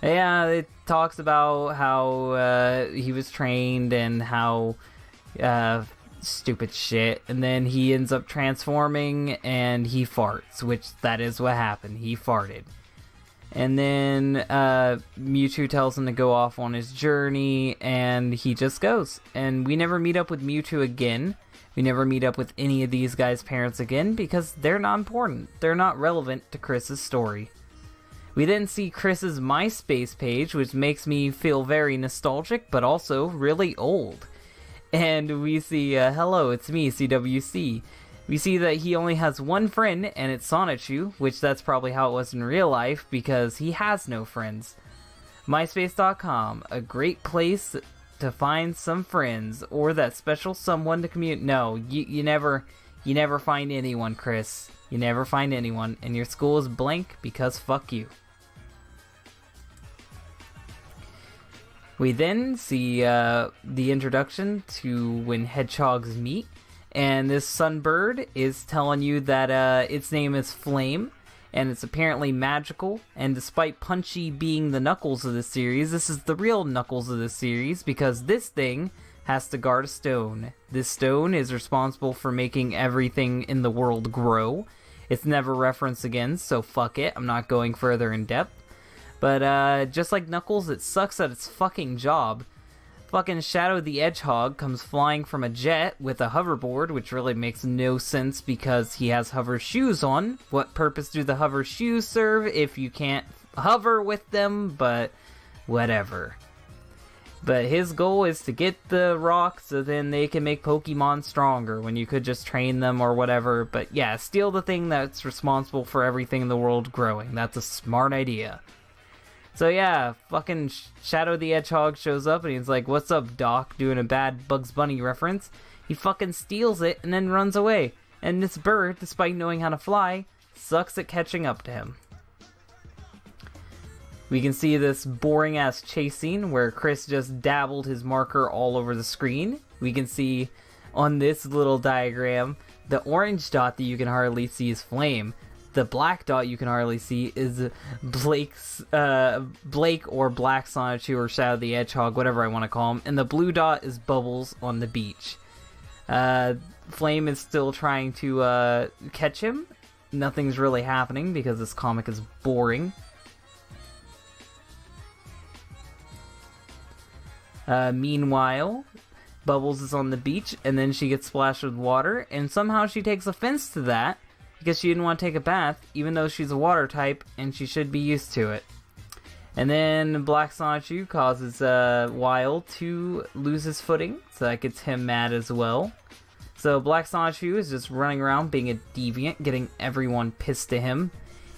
Speaker 1: Yeah, it talks about how he was trained and how stupid shit, and then he ends up transforming and he farts, which that is what happened. He farted. And then Mewtwo tells him to go off on his journey, and he just goes. And we never meet up with Mewtwo again. We never meet up with any of these guys' parents again because they're not important. They're not relevant to Chris's story. We then see Chris's MySpace page, which makes me feel very nostalgic, but also really old. And we see, hello, it's me, CWC. We see that he only has one friend, and it's Sonichu, which that's probably how it was in real life, because he has no friends. MySpace.com, a great place to find some friends, or that special someone to communicate. No, you never find anyone, Chris. You never find anyone, and your school is blank because fuck you. We then see the introduction to when hedgehogs meet, and this sunbird is telling you that its name is Flame, and it's apparently magical, and despite Punchy being the Knuckles of the series, this is the real Knuckles of the series, because this thing has to guard a stone. This stone is responsible for making everything in the world grow. It's never referenced again, so fuck it. I'm not going further in depth. But just like Knuckles, it sucks at its fucking job. Fucking Shadow the Hedgehog comes flying from a jet with a hoverboard, which really makes no sense because he has hover shoes on. What purpose do the hover shoes serve if you can't hover with them? But whatever. But his goal is to get the rock so then they can make Pokemon stronger when you could just train them or whatever. But yeah, steal the thing that's responsible for everything in the world growing. That's a smart idea. So yeah, fucking Shadow the Hedgehog shows up and he's like, "What's up, Doc?" Doing a bad Bugs Bunny reference. He fucking steals it and then runs away. And this bird, despite knowing how to fly, sucks at catching up to him. We can see this boring ass chase scene where Chris just dabbled his marker all over the screen. We can see on this little diagram, the orange dot that you can hardly see is Flame. The black dot you can hardly see is Blake or Black Sonichu or Shadow the Hedgehog, whatever I want to call him. And the blue dot is Bubbles on the beach. Flame is still trying to catch him. Nothing's really happening because this comic is boring. Meanwhile, Bubbles is on the beach and then she gets splashed with water. And somehow she takes offense to that. Because she didn't want to take a bath, even though she's a water type, and she should be used to it. And then Black Sonichu causes Wild to lose his footing, so that gets him mad as well. So Black Sonichu is just running around being a deviant, getting everyone pissed to him.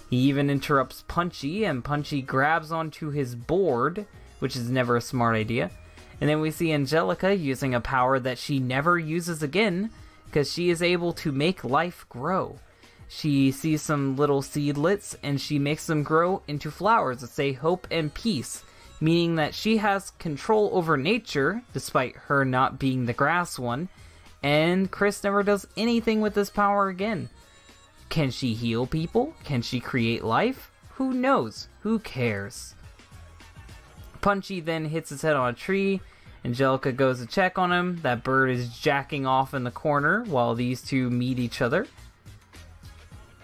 Speaker 1: He even interrupts Punchy, and Punchy grabs onto his board, which is never a smart idea. And then we see Angelica using a power that she never uses again, because she is able to make life grow. She sees some little seedlets and she makes them grow into flowers that say hope and peace, meaning that she has control over nature, despite her not being the grass one, and Chris never does anything with this power again. Can she heal people? Can she create life? Who knows? Who cares? Punchy then hits his head on a tree. Angelica goes to check on him. That bird is jacking off in the corner while these two meet each other.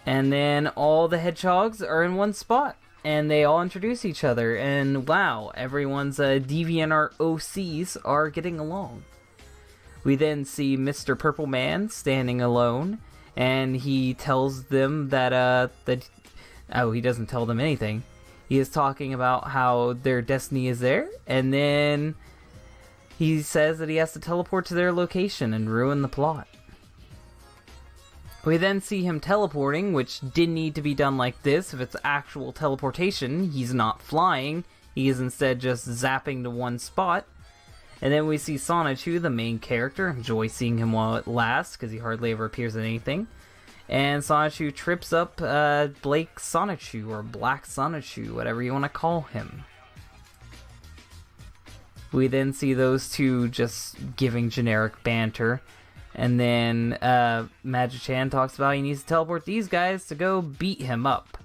Speaker 1: And then all the hedgehogs are in one spot, and they all introduce each other, and wow, everyone's DeviantArt OCs are getting along. We then see Mr. Purple Man standing alone, and he tells them that, he doesn't tell them anything. He is talking about how their destiny is there, and then he says that he has to teleport to their location and ruin the plot. We then see him teleporting, which didn't need to be done like this. If it's actual teleportation, he's not flying. He is instead just zapping to one spot. And then we see Sonichu, the main character. Enjoy seeing him while it lasts, because he hardly ever appears in anything. And Sonichu trips up Blake Sonichu, or Black Sonichu, whatever you want to call him. We then see those two just giving generic banter. And then Magic-Chan talks about he needs to teleport these guys to go beat him up.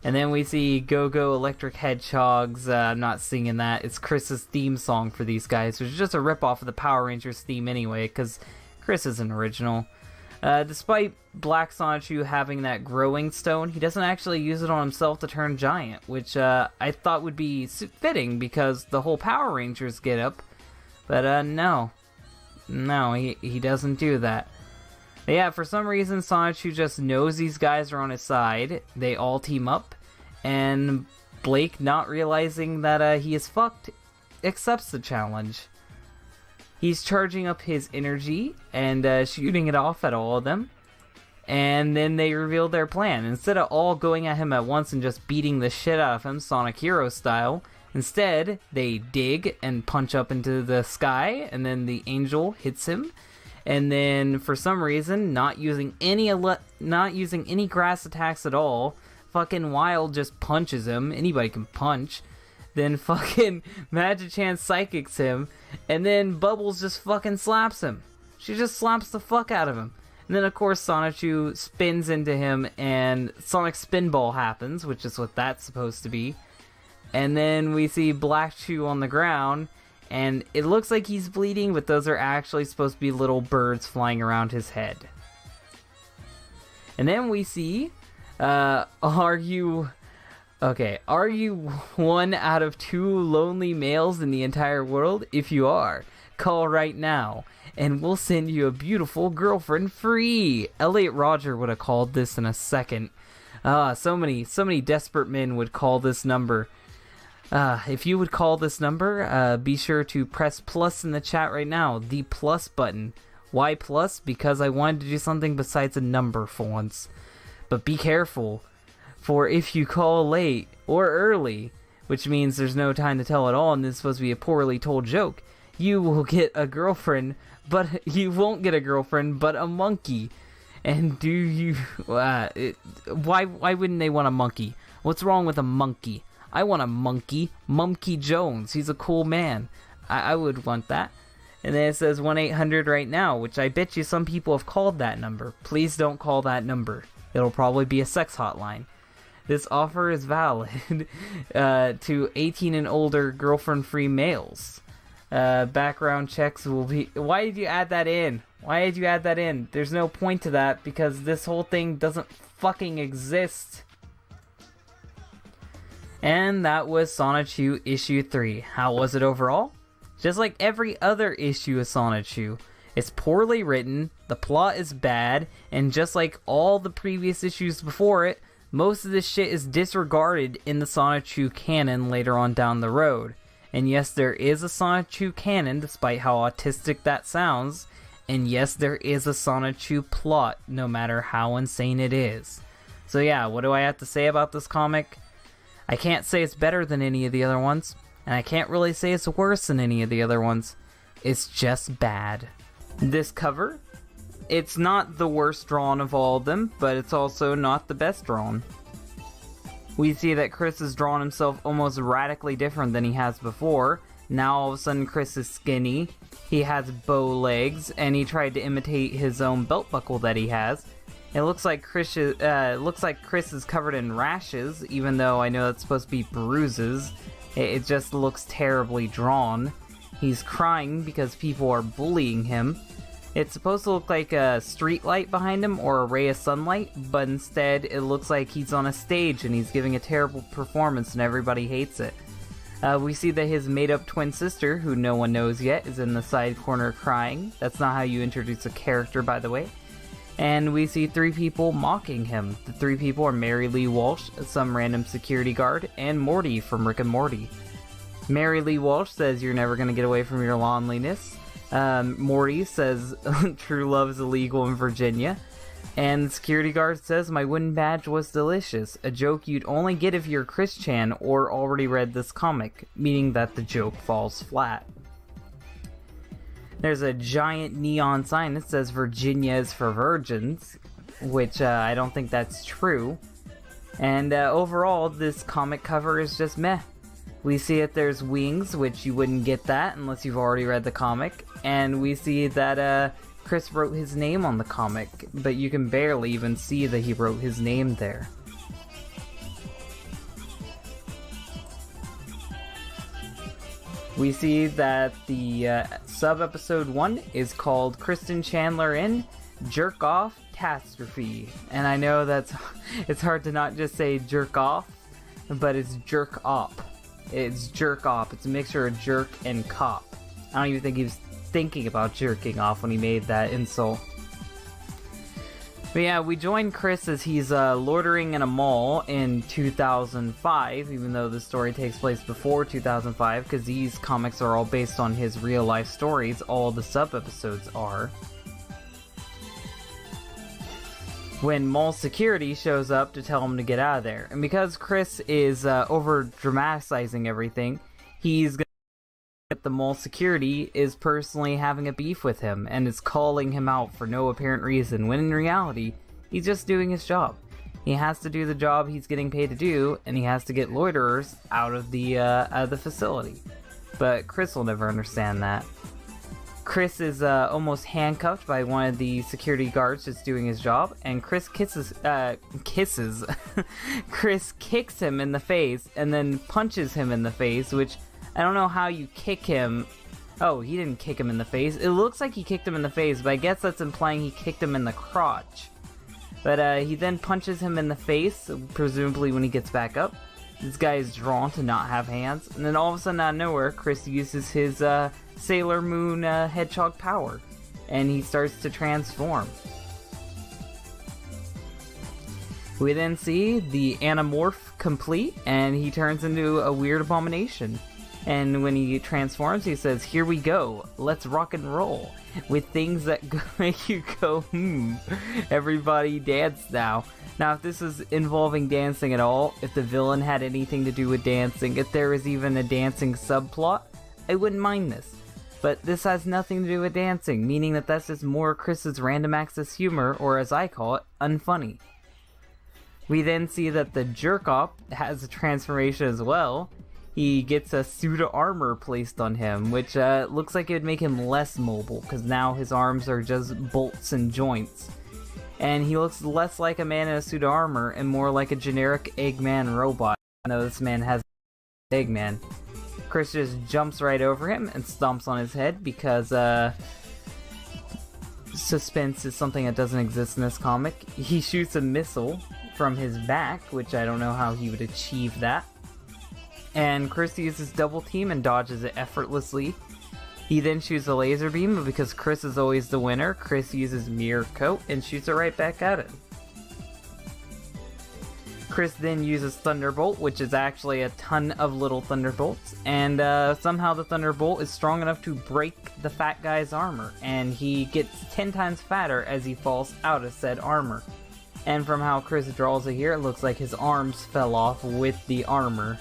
Speaker 1: And then we see Go-Go Electric Hedgehogs. I'm not singing that. It's Chris's theme song for these guys, which is just a ripoff of the Power Rangers theme anyway, because Chris isn't original. Despite Black Sonichu having that growing stone, he doesn't actually use it on himself to turn giant, which I thought would be fitting because the whole Power Rangers get up. But no. No, he doesn't do that. But yeah, for some reason, Sonichu just knows these guys are on his side. They all team up, and Blake, not realizing that he is fucked, accepts the challenge. He's charging up his energy and shooting it off at all of them. And then they reveal their plan. Instead of all going at him at once and just beating the shit out of him, Sonic Hero style, instead, they dig and punch up into the sky, and then the angel hits him. And then, for some reason, not using any grass attacks at all, fucking Wild just punches him. Anybody can punch. Then fucking Magic-Chan psychics him, and then Bubbles just fucking slaps him. She just slaps the fuck out of him. And then, of course, Sonichu spins into him, and Sonic Spinball happens, which is what that's supposed to be. And then we see Black Chew on the ground, and it looks like he's bleeding, but those are actually supposed to be little birds flying around his head. And then we see, are you one out of 2 lonely males in the entire world? If you are, call right now, and we'll send you a beautiful girlfriend free. Elliot Rodger would have called this in a second. So many desperate men would call this number. If you would call this number, be sure to press plus in the chat right now, the plus button. Why plus? Because I wanted to do something besides a number for once. But be careful, for if you call late or early, which means there's no time to tell at all and this is supposed to be a poorly told joke, you will get a girlfriend, but you won't get a girlfriend, but a monkey. And do you... why wouldn't they want a monkey? What's wrong with a monkey? I want a monkey. Monkey Jones. He's a cool man. I would want that. And then it says 1-800 right now, which I bet you some people have called that number. Please don't call that number. It'll probably be a sex hotline. This offer is valid to 18 and older girlfriend-free males. Background checks will be... Why did you add that in? Why did you add that in? There's no point to that because this whole thing doesn't fucking exist. And that was Sonichu issue 3. How was it overall? Just like every other issue of Sonichu, it's poorly written, the plot is bad, and just like all the previous issues before it, most of this shit is disregarded in the Sonichu canon later on down the road. And yes, there is a Sonichu canon, despite how autistic that sounds, and yes, there is a Sonichu plot, no matter how insane it is. So yeah, what do I have to say about this comic? I can't say it's better than any of the other ones, and I can't really say it's worse than any of the other ones. It's just bad. This cover, it's not the worst drawn of all of them, but it's also not the best drawn. We see that Chris has drawn himself almost radically different than he has before. Now all of a sudden Chris is skinny, he has bow legs, and he tried to imitate his own belt buckle that he has. It looks like Chris is covered in rashes, even though I know that's supposed to be bruises. It just looks terribly drawn. He's crying because people are bullying him. It's supposed to look like a street light behind him or a ray of sunlight, but instead it looks like he's on a stage and he's giving a terrible performance and everybody hates it. We see that his made-up twin sister, who no one knows yet, is in the side corner crying. That's not how you introduce a character, by the way. And we see 3 people mocking him. The 3 people are Mary Lee Walsh, some random security guard, and Morty from Rick and Morty. Mary Lee Walsh says, "You're never gonna get away from your loneliness." Morty says, "True love is illegal in Virginia." And the security guard says, "My wooden badge was delicious. A joke you'd only get if you're Chris Chan or already read this comic," meaning that the joke falls flat. There's a giant neon sign that says Virginia is for virgins, which I don't think that's true. And overall, this comic cover is just meh. We see that there's wings, which you wouldn't get that unless you've already read the comic. And we see that Chris wrote his name on the comic, but you can barely even see that he wrote his name there. We see that the sub-episode 1 is called Kristen Chandler in Jerk Off Catastrophe. And I know that's it's hard to not just say jerk off, but it's jerk op. It's jerk off. It's a mixture of jerk and cop. I don't even think he was thinking about jerking off when he made that insult. But yeah, we join Chris as he's loitering in a mall in 2005, even though the story takes place before 2005, because these comics are all based on his real-life stories. All the sub-episodes are. When mall security shows up to tell him to get out of there. And because Chris is over-dramatizing everything, he's gonna get the mall security is personally having a beef with him and is calling him out for no apparent reason, when in reality, he's just doing his job. He has to do the job he's getting paid to do, and he has to get loiterers out of the facility. But Chris will never understand that. Chris is almost handcuffed by one of the security guards just doing his job, and Chris Chris kicks him in the face and then punches him in the face, which I don't know how you kick him. Oh, he didn't kick him in the face. It looks like he kicked him in the face, but I guess that's implying he kicked him in the crotch. But he then punches him in the face, presumably when he gets back up. This guy is drawn to not have hands, and then all of a sudden out of nowhere, Chris uses his Sailor Moon hedgehog power, and he starts to transform. We then see the Animorph complete, and he turns into a weird abomination. And when he transforms, he says, "Here we go, let's rock and roll," with things that make you go, everybody dance now. Now, if this is involving dancing at all, if the villain had anything to do with dancing, if there was even a dancing subplot, I wouldn't mind this. But this has nothing to do with dancing, meaning that that's just more Chris's random access humor, or as I call it, unfunny. We then see that the Jerk-Off has a transformation as well. He gets a suit of armor placed on him, which looks like it would make him less mobile, because now his arms are just bolts and joints. And he looks less like a man in a suit of armor and more like a generic Eggman robot. I know this man has Eggman. Chris just jumps right over him and stomps on his head because suspense is something that doesn't exist in this comic. He shoots a missile from his back, which I don't know how he would achieve that. And Chris uses double team and dodges it effortlessly. He then shoots a laser beam, but because Chris is always the winner, Chris uses Mirror Coat and shoots it right back at him. Chris then uses Thunderbolt, which is actually a ton of little Thunderbolts, and somehow the Thunderbolt is strong enough to break the fat guy's armor, and he gets 10 times fatter as he falls out of said armor. And from how Chris draws it here, it looks like his arms fell off with the armor.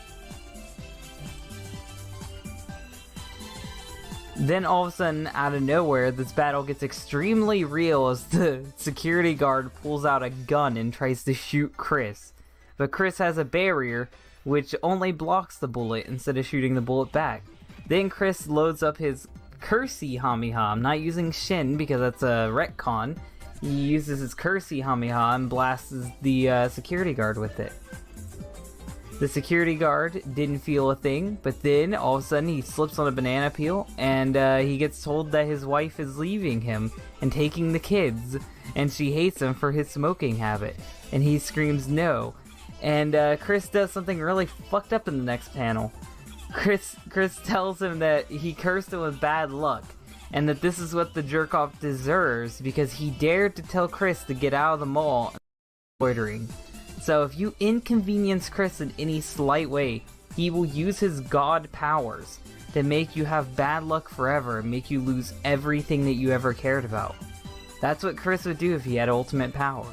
Speaker 1: Then all of a sudden, out of nowhere, this battle gets extremely real as the security guard pulls out a gun and tries to shoot Chris. But Chris has a barrier, which only blocks the bullet instead of shooting the bullet back. Then Chris loads up his Cursey Hamiha. I'm not using Shin because that's a retcon. He uses his Cursey Hamiha and blasts the security guard with it. The security guard didn't feel a thing, but then all of a sudden he slips on a banana peel and he gets told that his wife is leaving him and taking the kids, and she hates him for his smoking habit, and he screams no. And Chris does something really fucked up in the next panel. Chris tells him that he cursed him with bad luck, and that this is what the Jerk-Off deserves because he dared to tell Chris to get out of the mall and loitering. So if you inconvenience Chris in any slight way, he will use his god powers to make you have bad luck forever and make you lose everything that you ever cared about. That's what Chris would do if he had ultimate power.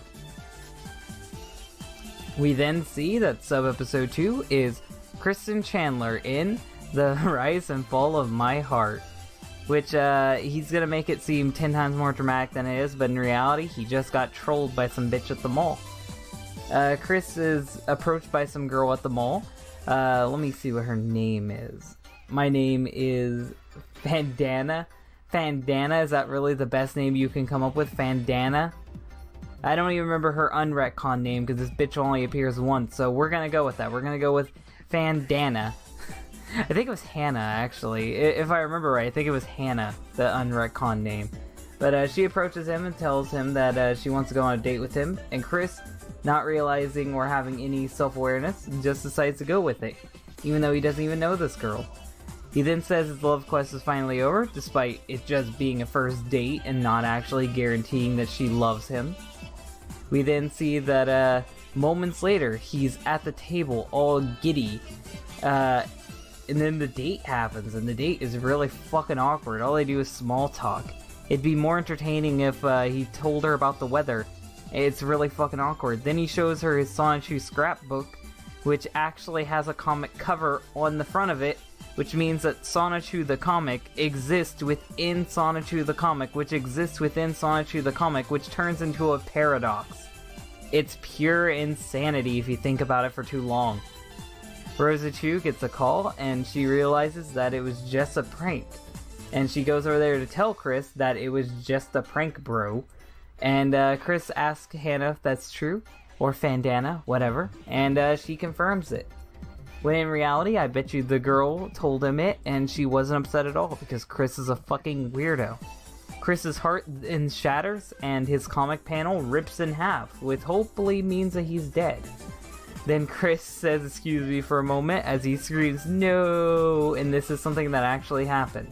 Speaker 1: We then see that sub-episode 2 is Kristen Chandler in The Rise and Fall of My Heart, which he's gonna make it seem 10 times more dramatic than it is, but in reality, he just got trolled by some bitch at the mall. Chris is approached by some girl at the mall. Let me see what her name is. My name is Fandana. Fandana, is that really the best name you can come up with? Fandana? I don't even remember her unretcon name because this bitch only appears once, so we're gonna go with that. We're gonna go with Fandana. I think it was Hannah, actually. If I remember right, I think it was Hannah, the unretcon name. But she approaches him and tells him that she wants to go on a date with him, and Chris, not realizing or having any self-awareness, just decides to go with it, even though he doesn't even know this girl. He then says his love quest is finally over, despite it just being a first date and not actually guaranteeing that she loves him. We then see that moments later, he's at the table all giddy, and then the date happens, and the date is really fucking awkward. All they do is small talk. It'd be more entertaining if he told her about the weather. It's really fucking awkward. Then he shows her his Sonichu scrapbook, which actually has a comic cover on the front of it, which means that Sonichu the comic exists within Sonichu the comic, which exists within Sonichu the comic, which turns into a paradox. It's pure insanity if you think about it for too long. Rosa Chu gets a call, and she realizes that it was just a prank. And she goes over there to tell Chris that it was just a prank, bro. And Chris asks Hannah if that's true, or Fandana, whatever, and she confirms it. When in reality, I bet you the girl told him it and she wasn't upset at all because Chris is a fucking weirdo. Chris's heart then shatters and his comic panel rips in half, which hopefully means that he's dead. Then Chris says excuse me for a moment as he screams no, and this is something that actually happened.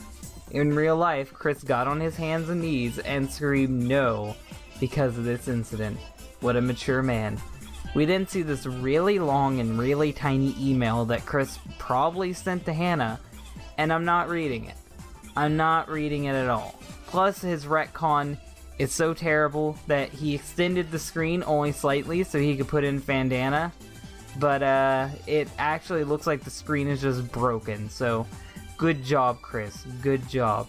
Speaker 1: In real life, Chris got on his hands and knees and screamed no because of this incident. What a mature man. We then see this really long and really tiny email that Chris probably sent to Hannah, and I'm not reading it. I'm not reading it at all. Plus, his retcon is so terrible that he extended the screen only slightly so he could put in Fandana, but it actually looks like the screen is just broken, so good job, Chris. Good job.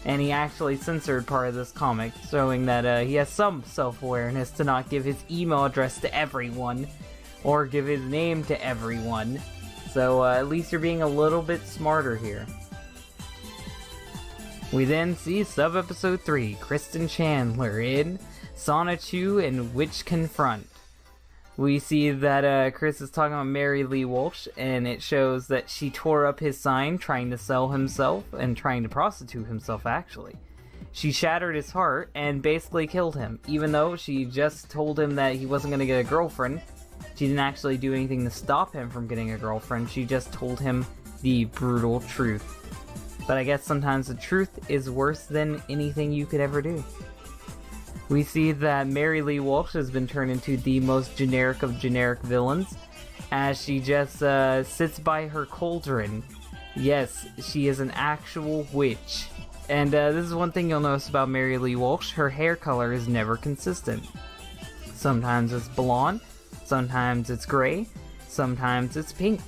Speaker 1: And he actually censored part of this comic, showing that he has some self-awareness to not give his email address to everyone, or give his name to everyone. So at least you're being a little bit smarter here. We then see sub-episode 3, Kristen Chandler in Sonichu and Witch Confront. We see that Chris is talking about Mary Lee Walsh, and it shows that she tore up his sign trying to sell himself, and trying to prostitute himself, actually. She shattered his heart and basically killed him, even though she just told him that he wasn't going to get a girlfriend. She didn't actually do anything to stop him from getting a girlfriend, she just told him the brutal truth. But I guess sometimes the truth is worse than anything you could ever do. We see that Mary Lee Walsh has been turned into the most generic of generic villains, as she just sits by her cauldron. Yes, she is an actual witch. And this is one thing you'll notice about Mary Lee Walsh, her hair color is never consistent. Sometimes it's blonde, sometimes it's gray, sometimes it's pink.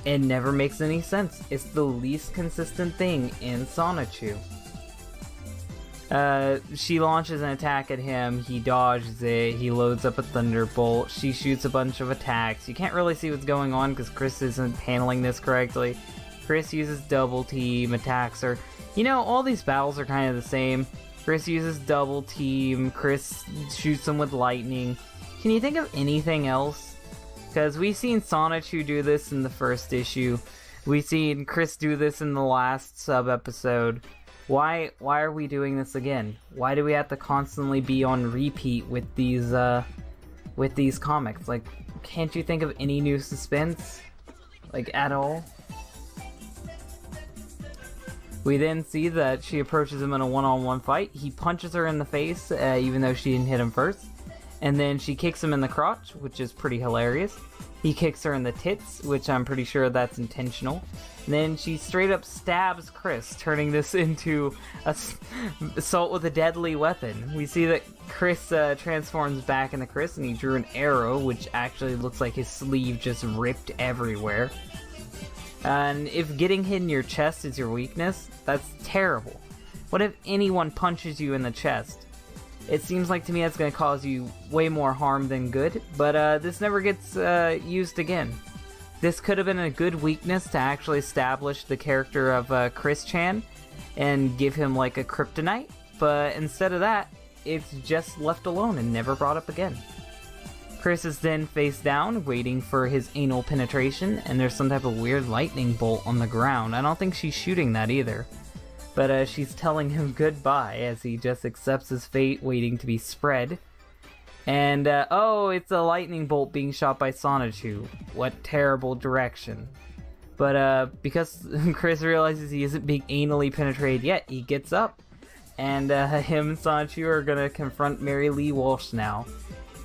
Speaker 1: It never makes any sense. It's the least consistent thing in Sonichu. She launches an attack at him, he dodges it, he loads up a thunderbolt, she shoots a bunch of attacks. You can't really see what's going on because Chris isn't handling this correctly. Chris uses double team, attacks her. You know, all these battles are kind of the same. Chris uses double team, Chris shoots him with lightning. Can you think of anything else? Because we've seen Sonichu do this in the first issue. We've seen Chris do this in the last sub-episode. Why are we doing this again? Why do we have to constantly be on repeat with these comics? Like, can't you think of any new suspense? Like, at all? We then see that she approaches him in a one-on-one fight. He punches her in the face, even though she didn't hit him first. And then she kicks him in the crotch, which is pretty hilarious. He kicks her in the tits, which I'm pretty sure that's intentional. And then she straight up stabs Chris, turning this into assault with a deadly weapon. We see that Chris transforms back into Chris, and he drew an arrow, which actually looks like his sleeve just ripped everywhere. And if getting hit in your chest is your weakness, that's terrible. What if anyone punches you in the chest? It seems like to me that's going to cause you way more harm than good, but this never gets used again. This could have been a good weakness to actually establish the character of Chris Chan and give him like a kryptonite, but instead of that, it's just left alone and never brought up again. Chris is then face down, waiting for his anal penetration, and there's some type of weird lightning bolt on the ground. I don't think she's shooting that either. But she's telling him goodbye as he just accepts his fate, waiting to be spread. And, oh, it's a lightning bolt being shot by Sonichu. What terrible direction. But, because Chris realizes he isn't being anally penetrated yet, he gets up. And, him and Sonichu are gonna confront Mary Lee Walsh now.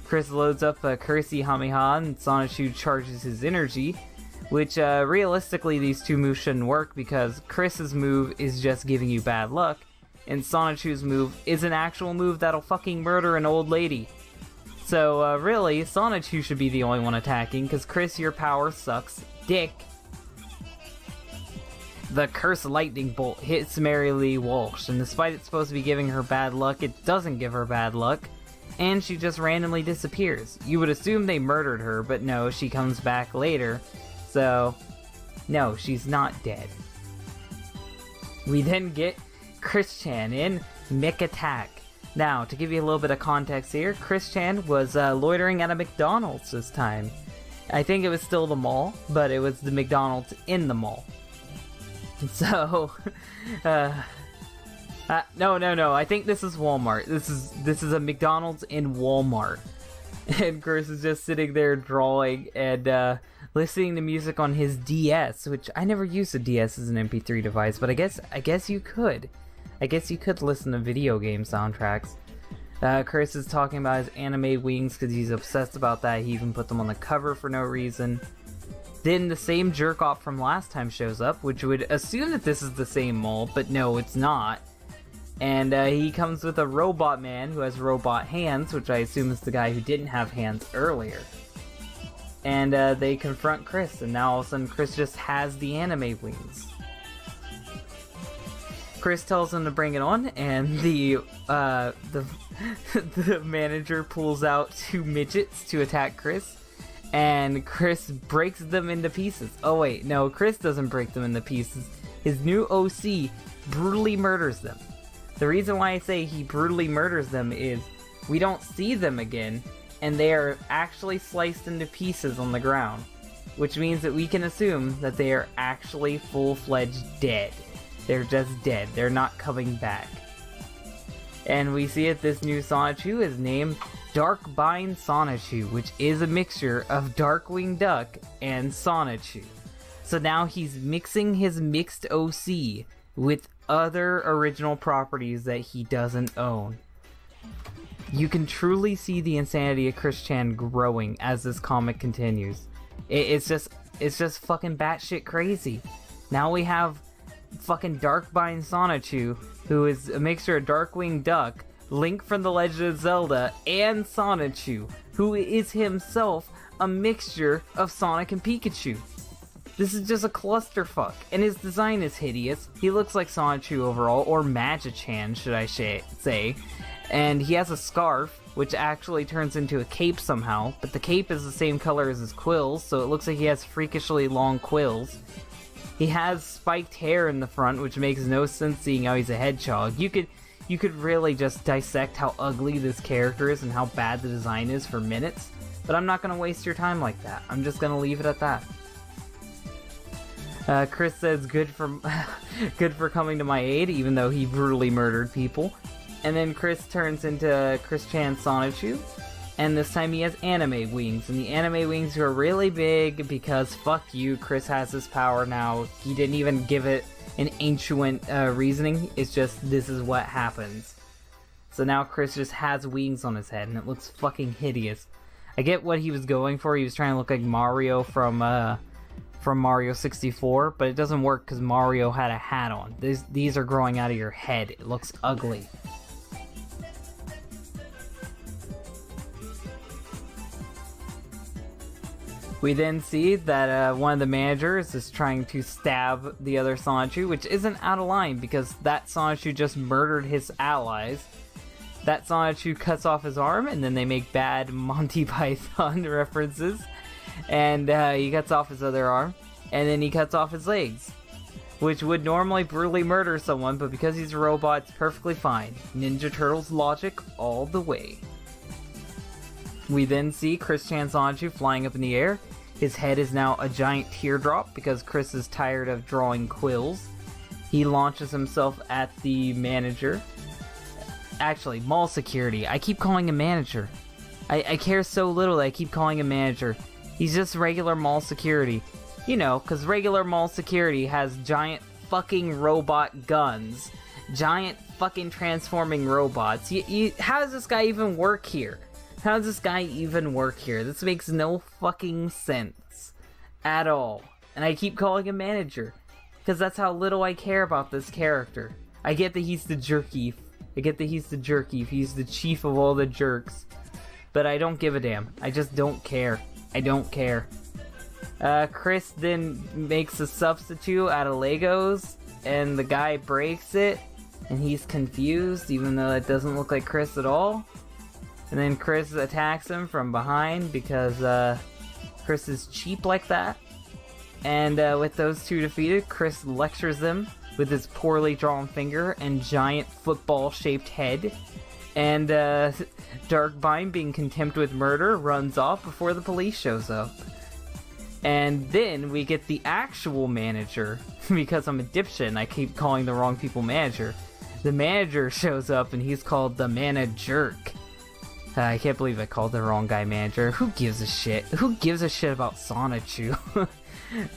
Speaker 1: Chris loads up a Cursey Hamiha, and Sonichu charges his energy. Which, realistically, these two moves shouldn't work because Chris's move is just giving you bad luck, and Sonichu's move is an actual move that'll fucking murder an old lady. So, really, Sonichu should be the only one attacking, because Chris, your power sucks dick. The Curse Lightning Bolt hits Mary Lee Walsh, and despite it's supposed to be giving her bad luck, it doesn't give her bad luck, and she just randomly disappears. You would assume they murdered her, but no, she comes back later. So, no, she's not dead. We then get Chris Chan in Mick Attack. Now, to give you a little bit of context here, Chris Chan was loitering at a McDonald's this time. I think it was still the mall, but it was the McDonald's in the mall. So, no. I think this is Walmart. This is a McDonald's in Walmart. And Chris is just sitting there drawing and listening to music on his DS, which I never used a DS as an MP3 device, but I guess you could. I guess you could listen to video game soundtracks. Chris is talking about his anime wings because he's obsessed about that. He even put them on the cover for no reason. Then the same jerk-off from last time shows up, which would assume that this is the same mall, but no, it's not. And he comes with a robot man who has robot hands, which I assume is the guy who didn't have hands earlier. And they confront Chris, and now all of a sudden Chris just has the anime wings. Chris tells him to bring it on, and the manager pulls out 2 midgets to attack Chris, and Chris breaks them into pieces. Oh wait, no, Chris doesn't break them into pieces. His new OC brutally murders them. The reason why I say he brutally murders them is we don't see them again, and they are actually sliced into pieces on the ground, which means that we can assume that they are actually full-fledged dead. They're just dead. They're not coming back. And we see that this new Sonichu is named Darkbind Sonichu, which is a mixture of Darkwing Duck and Sonichu. So now he's mixing his mixed OC with other original properties that he doesn't own. You can truly see the insanity of Chris Chan growing as this comic continues. It's just fucking batshit crazy. Now we have fucking Darkbind Sonichu, who is a mixture of Darkwing Duck, Link from The Legend of Zelda, and Sonichu, who is himself a mixture of Sonic and Pikachu. This is just a clusterfuck, and his design is hideous. He looks like Sonichu overall, or Magi-Chan, should I say. And he has a scarf, which actually turns into a cape somehow, but the cape is the same color as his quills, so it looks like he has freakishly long quills. He has spiked hair in the front, which makes no sense seeing how he's a hedgehog. You could really just dissect how ugly this character is and how bad the design is for minutes, but I'm not going to waste your time like that. I'm just going to leave it at that. Chris says good for coming to my aid, even though he brutally murdered people. And then Chris turns into Chris Chan Sonichu, and this time he has anime wings, and the anime wings are really big because fuck you, Chris has this power now. He didn't even give it an ancient reasoning, it's just this is what happens. So now Chris just has wings on his head, and it looks fucking hideous. I get what he was going for, he was trying to look like Mario from Mario 64, but it doesn't work because Mario had a hat on. These are growing out of your head, it looks ugly. We then see that one of the managers is trying to stab the other Sonichu, which isn't out of line because that Sonichu just murdered his allies. That Sonichu cuts off his arm, and then they make bad Monty Python references. And he cuts off his other arm, and then he cuts off his legs, which would normally brutally murder someone, but because he's a robot, it's perfectly fine. Ninja Turtles logic all the way. We then see Chris Chan Sonichu flying up in the air. His head is now a giant teardrop because Chris is tired of drawing quills. He launches himself at the manager. Actually, mall security. I keep calling him manager. I care so little that I keep calling him manager. He's just regular mall security. You know, because regular mall security has giant fucking robot guns. Giant fucking transforming robots. How does this guy even work here? How does this guy even work here? This makes no fucking sense at all. And I keep calling him manager because that's how little I care about this character. I get that he's the jerky. He's the chief of all the jerks. But I don't give a damn. I just don't care. I don't care. Chris then makes a substitute out of Legos, and the guy breaks it, and he's confused, even though it doesn't look like Chris at all. And then Chris attacks him from behind because Chris is cheap like that. And with those two defeated, Chris lectures them with his poorly drawn finger and giant football-shaped head. And Darkbind, being contempt with murder, runs off before the police shows up. And then we get the actual manager, because I'm a dipshit and I keep calling the wrong people manager. The manager shows up and he's called the Manajerk. I can't believe I called the wrong guy manager. Who gives a shit? Who gives a shit about Sonichu?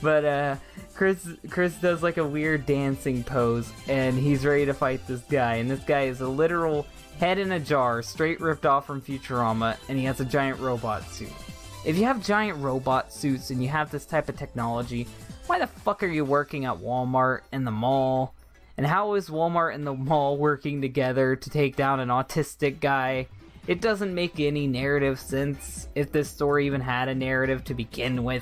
Speaker 1: But Chris does like a weird dancing pose and he's ready to fight this guy. And this guy is a literal head in a jar, straight ripped off from Futurama, and he has a giant robot suit. If you have giant robot suits and you have this type of technology, why the fuck are you working at Walmart and the mall? And how is Walmart and the mall working together to take down an autistic guy? It doesn't make any narrative sense if this story even had a narrative to begin with.